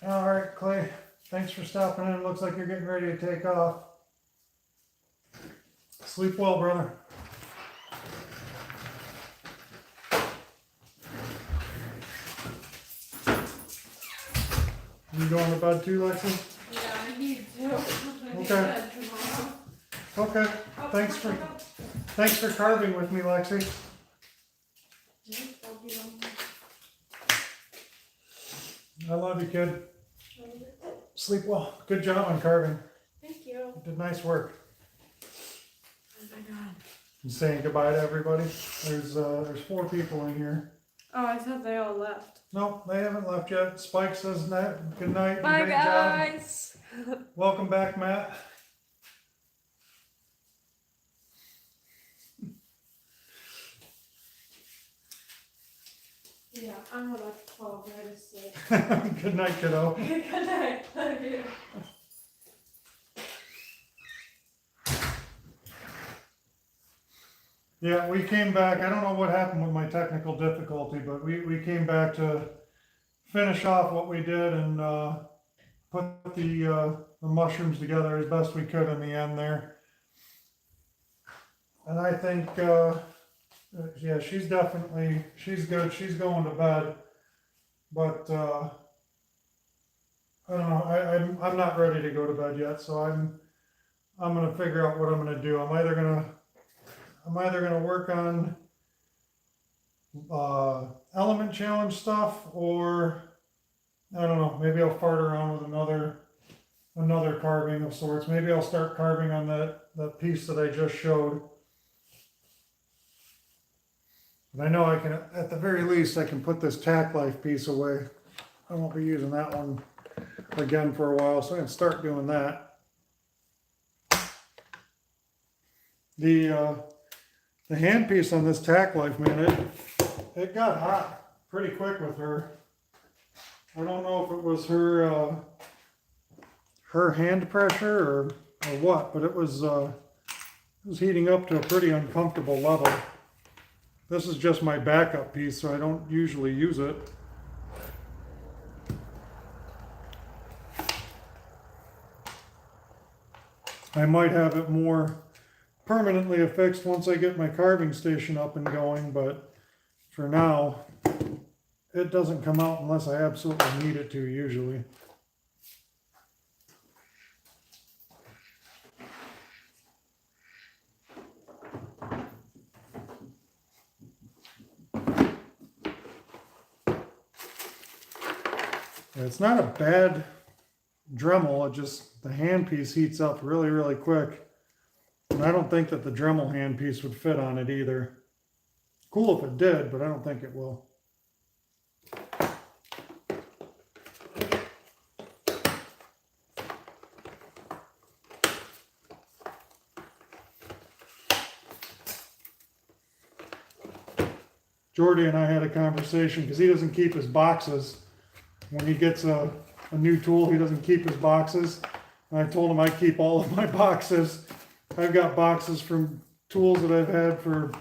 Alright, Clay. Thanks for stopping in. Looks like you're getting ready to take off. Sleep well, brother. You going to bed too, Lexi? Yeah, I need to. Okay. Okay. Thanks for carving with me, Lexi. I love you, kid. Sleep well. Good job on carving. Thank you. You did nice work. Oh my god. You saying goodbye to everybody? There's 4 people in here. Oh, I thought they all left. No, they haven't left yet. Spike says good night. Bye, Great guys. job. Welcome back, Matt. Yeah, I'm about 12 right to sleep. Good night, kiddo. Good night. Love you. Yeah, we came back. I don't know what happened with my technical difficulty, but we came back to finish off what we did and put the mushrooms together as best we could in the end there. And I think, yeah, she's good. She's going to bed, but I don't know. I'm not ready to go to bed yet, so I'm gonna figure out what I'm gonna do. I'm either gonna work on element challenge stuff, or I don't know, maybe I'll fart around with another carving of sorts. Maybe I'll start carving on that piece that I just showed. But I know I can, at the very least, I can put this tack life piece away. I won't be using that one again for a while, so I can start doing that. The handpiece on this tack life, man, it got hot pretty quick with her. I don't know if it was her hand pressure or what, but it was heating up to a pretty uncomfortable level. This is just my backup piece, so I don't usually use it. I might have it more permanently affixed once I get my carving station up and going, but for now, it doesn't come out unless I absolutely need it to, usually. It's not a bad Dremel, it just, the handpiece heats up really, really quick. And I don't think that the Dremel handpiece would fit on it either. Cool if it did, but I don't think it will. Jordy and I had a conversation because he doesn't keep his boxes. When he gets a new tool, he doesn't keep his boxes. And I told him I keep all of my boxes. I've got boxes from tools that I've had for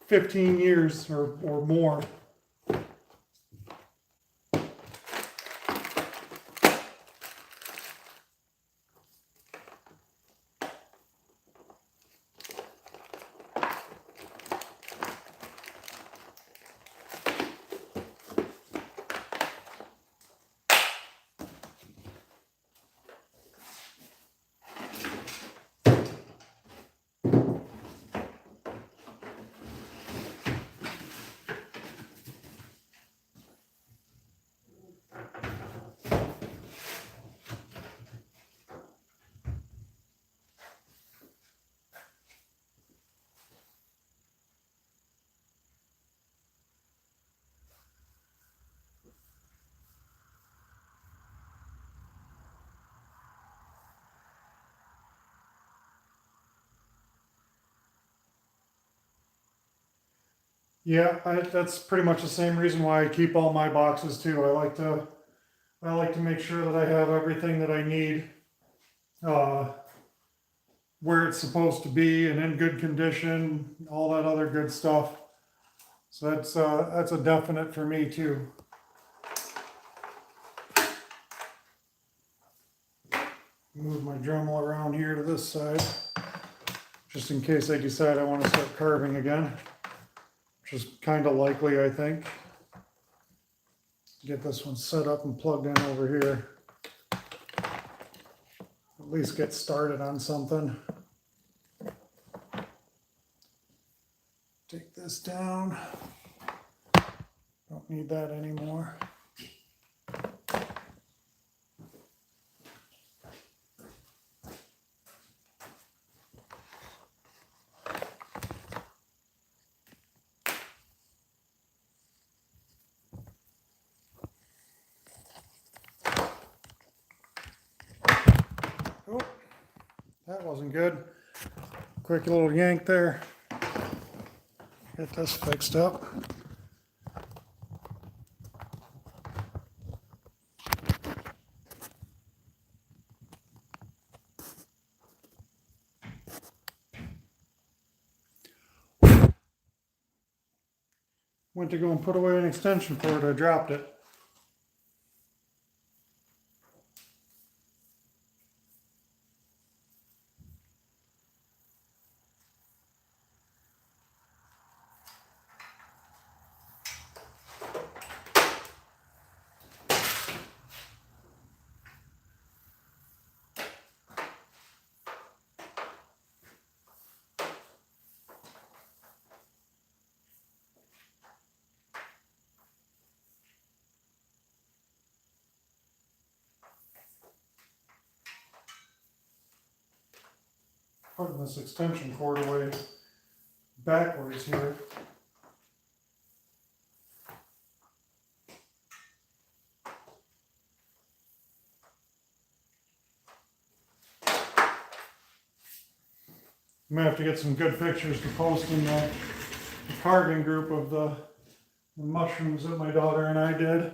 15 years or more. Yeah, that's pretty much the same reason why I keep all my boxes too. I like to make sure that I have everything that I need, uh, where it's supposed to be and in good condition, all that other good stuff. So that's a definite for me too. Move my Dremel around here to this side, just in case I decide I want to start carving again, which is kind of likely, I think. Get this one set up and plugged in over here. At least get started on something. Take this down. Don't need that anymore. Oh, that wasn't good. Quick little yank there. Get this fixed up. Went to go and put away an extension cord, I dropped it. Putting this extension cord away backwards here. I'm gonna have to get some good pictures to post in the carving group of the mushrooms that my daughter and I did.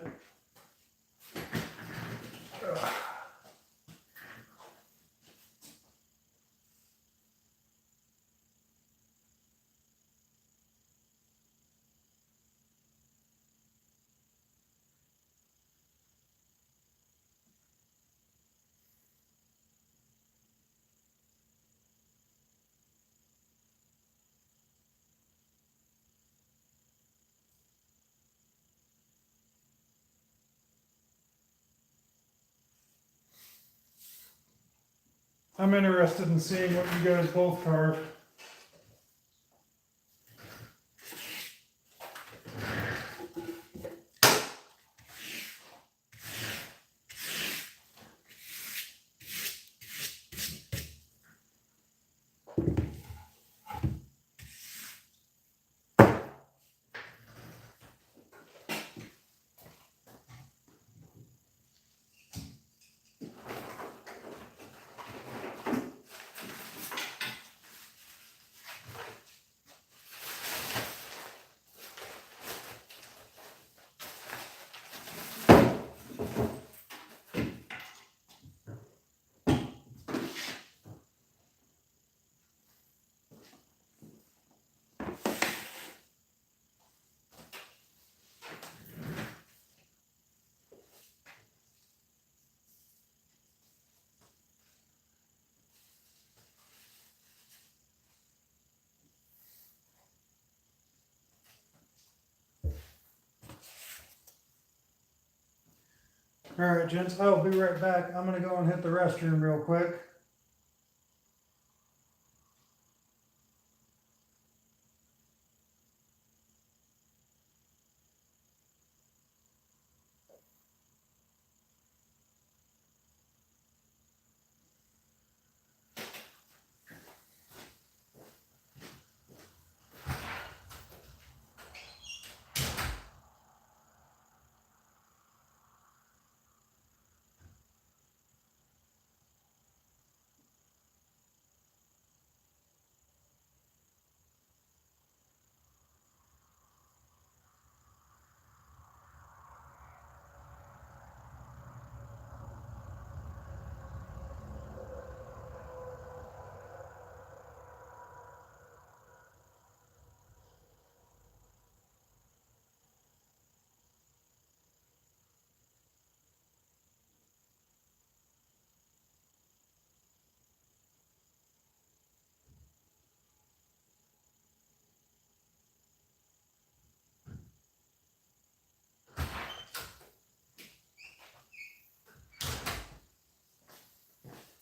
I'm interested in seeing what you guys both carve. All right, gents, I'll be right back. I'm gonna go and hit the restroom real quick.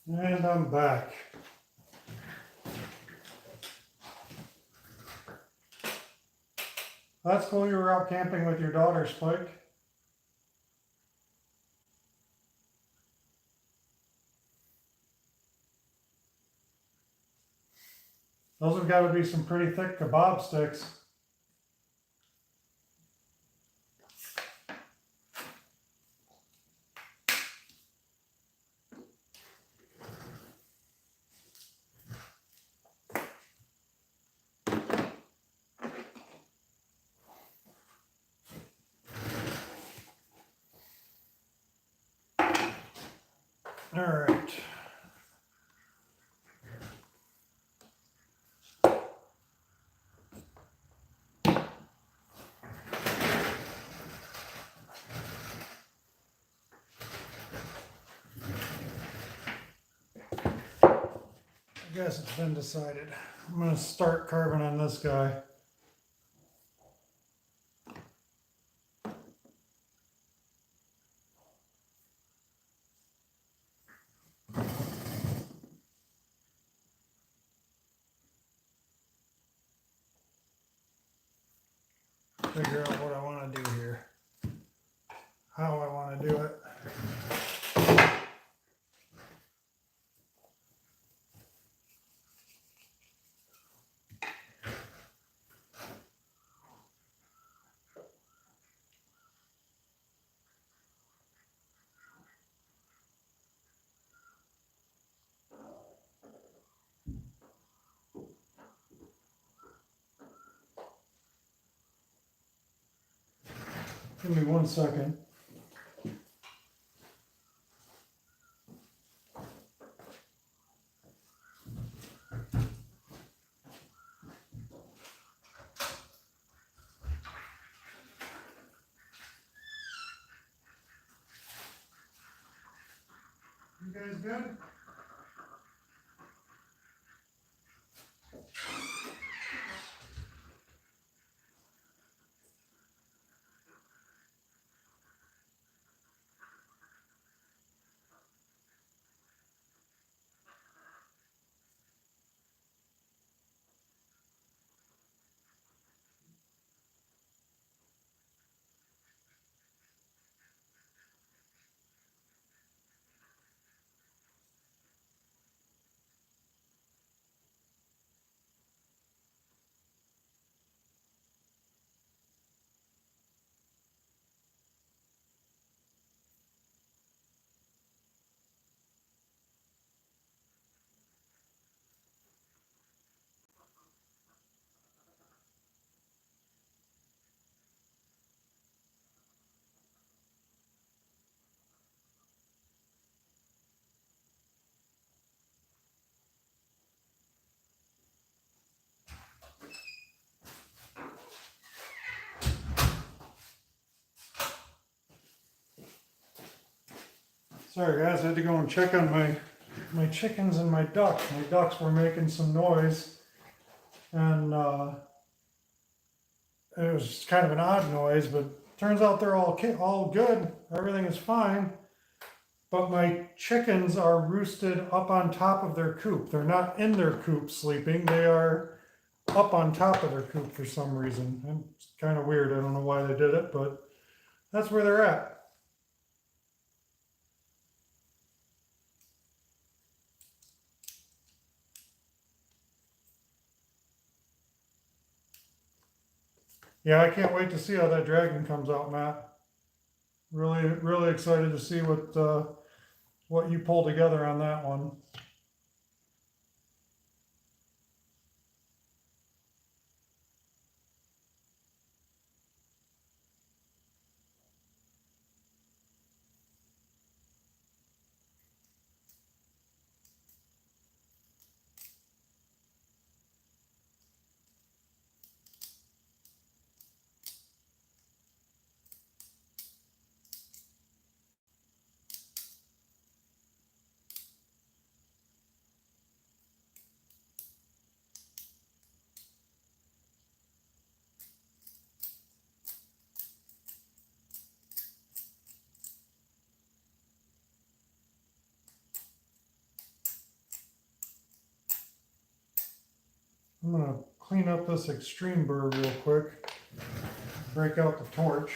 And I'm back. That's cool, you were out camping with your daughter, Spike. Those have got to be some pretty thick kebab sticks. All right. I guess it's been decided. I'm going to start carving on this guy. Figure out what I want to do here. How I want to do it. Give me 1 second. You guys good? Sorry guys, I had to go and check on my chickens and my ducks. My ducks were making some noise, and it was kind of an odd noise, but turns out they're all good. Everything is fine. But my chickens are roosted up on top of their coop. They're not in their coop sleeping. They are up on top of their coop for some reason. And it's kind of weird. I don't know why they did it, but that's where they're at. Yeah, I can't wait to see how that dragon comes out, Matt. Really, really excited to see what you pull together on that one. I'm gonna clean up this extreme burr real quick. Break out the torch.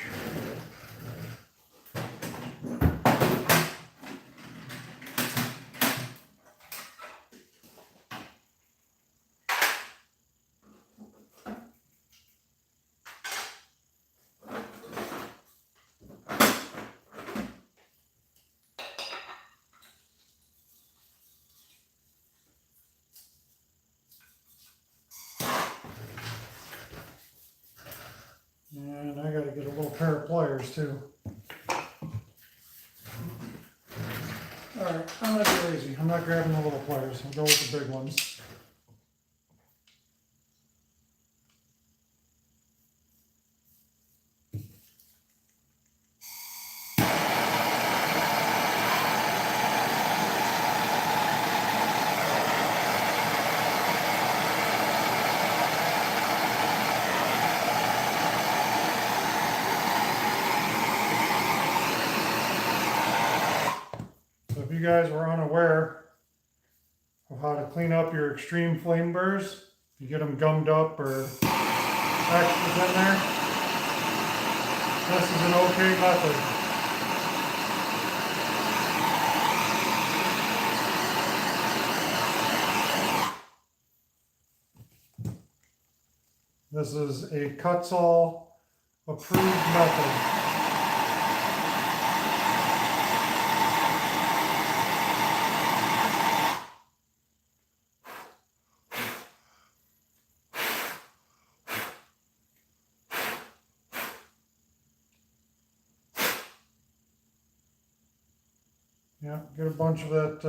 And I gotta get a little pair of pliers too. Alright, I'm not too lazy. I'm not grabbing the little pliers. I'll go with the big ones. So if you guys were unaware of how to clean up your extreme flame burrs, if you get them gummed up or extras in there, this is an okay method. This is a Kutzall approved method. Yeah, get a bunch of that,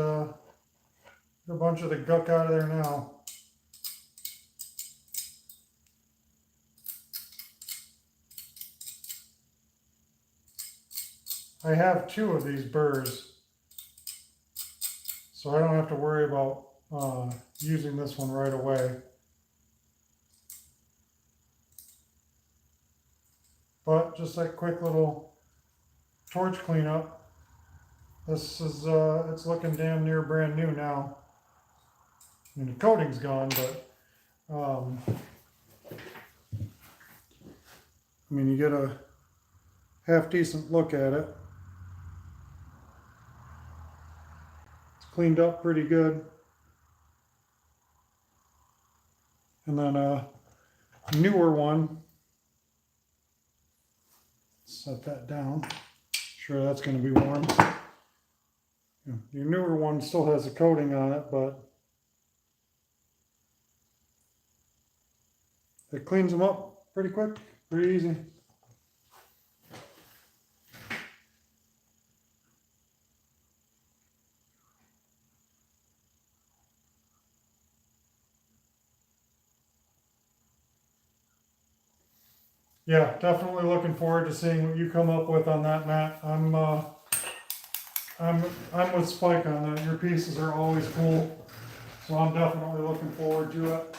get a bunch of the guck out of there now. I have 2 of these burrs, so I don't have to worry about using this one right away. But just that quick little torch cleanup. This is, it's looking damn near brand new now. I mean, the coating's gone, but, I mean, you get a half decent look at it. It's cleaned up pretty good. And then a newer one, set that down. Sure, that's going to be warm. Your newer one still has a coating on it, but it cleans them up pretty quick, pretty easy. Yeah, definitely looking forward to seeing what you come up with on that, Matt. I'm with Spike on that. Your pieces are always cool, so I'm definitely looking forward to it.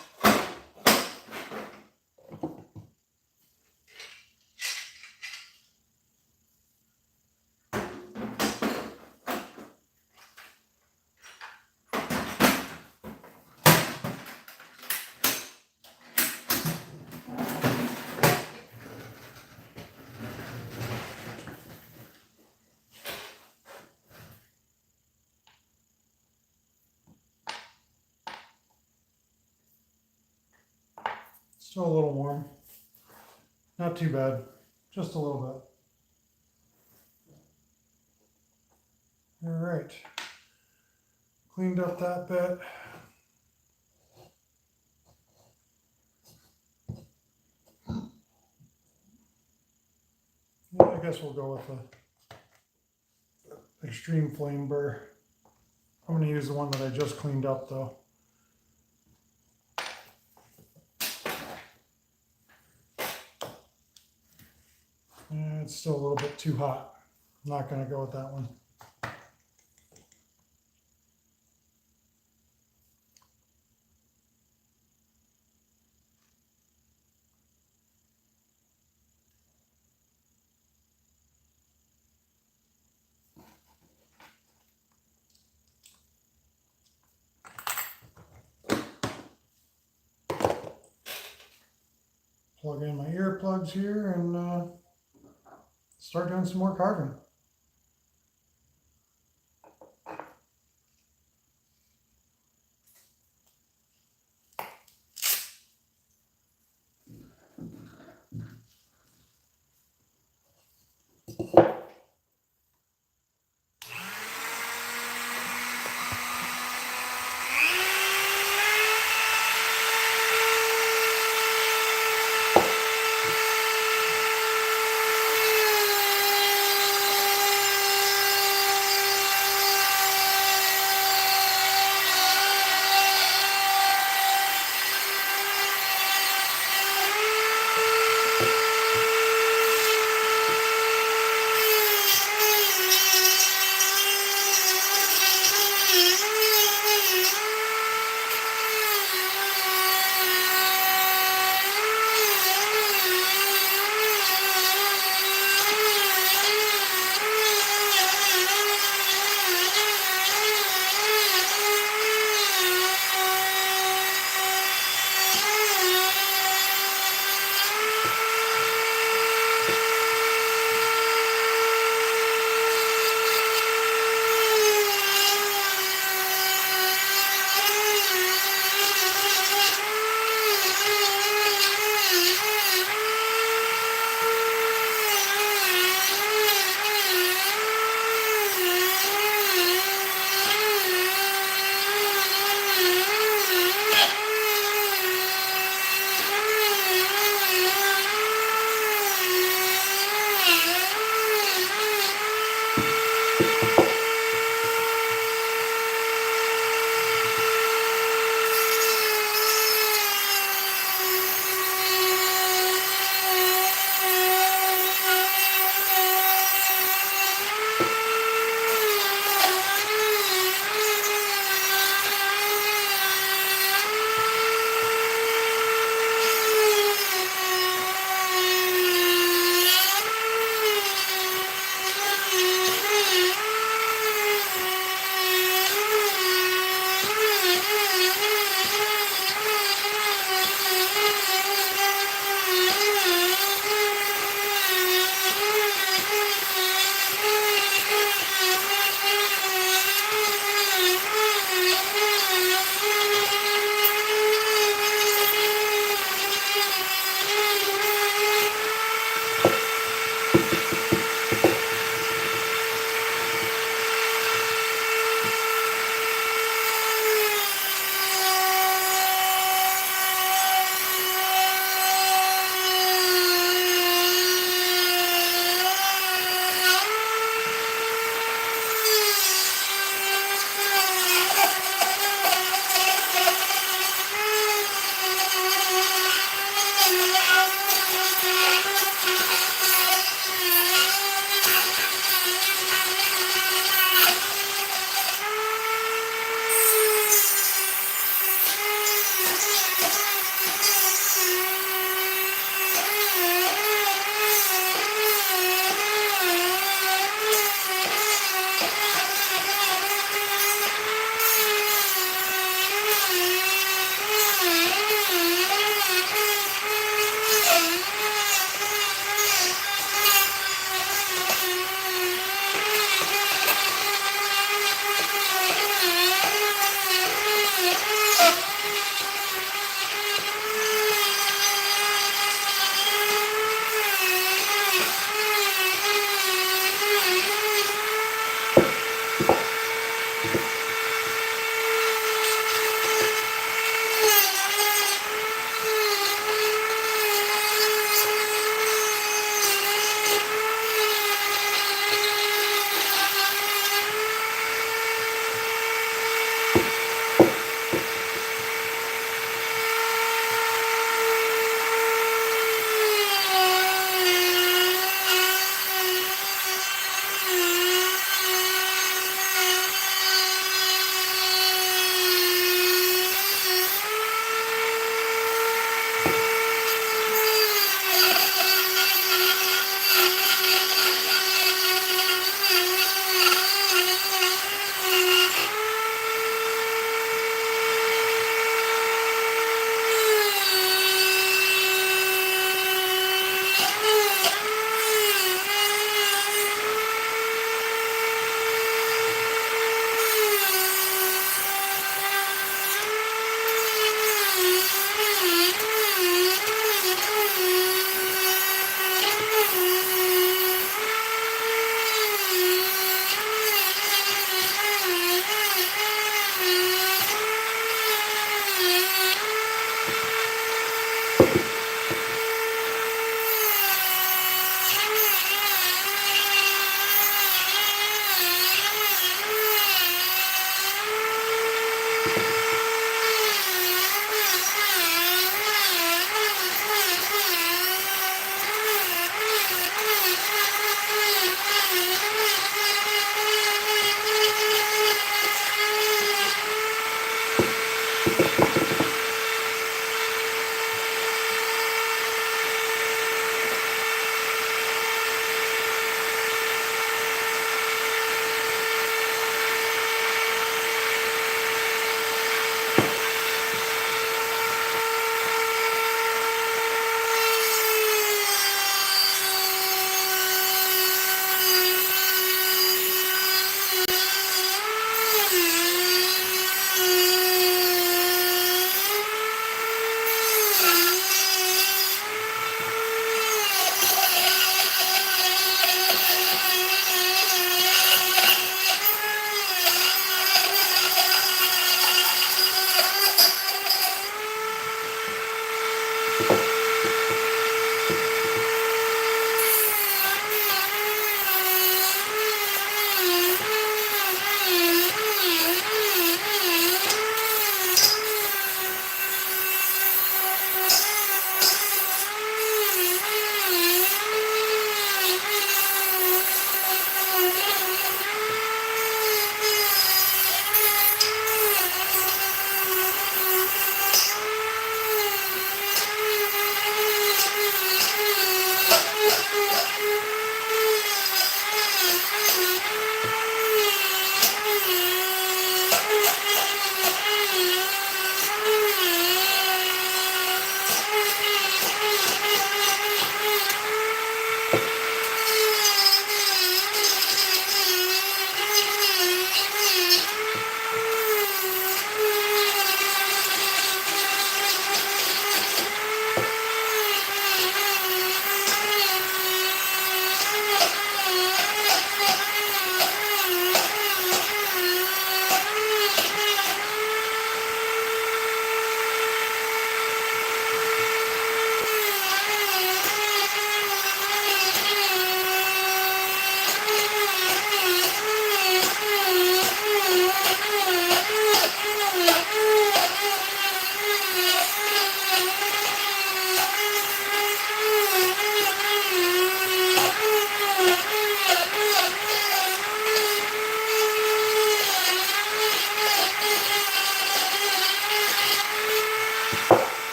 Still a little warm. Not too bad. Just a little bit. All right. Cleaned up that bit. Yeah, I guess we'll go with the extreme flame burr. I'm going to use the one that I just cleaned up though. It's still a little bit too hot. I'm not going to go with that one. plug in my earplugs here and start doing some more carving.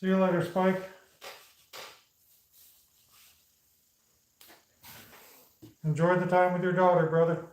See you later, Spike. Enjoy the time with your daughter, brother.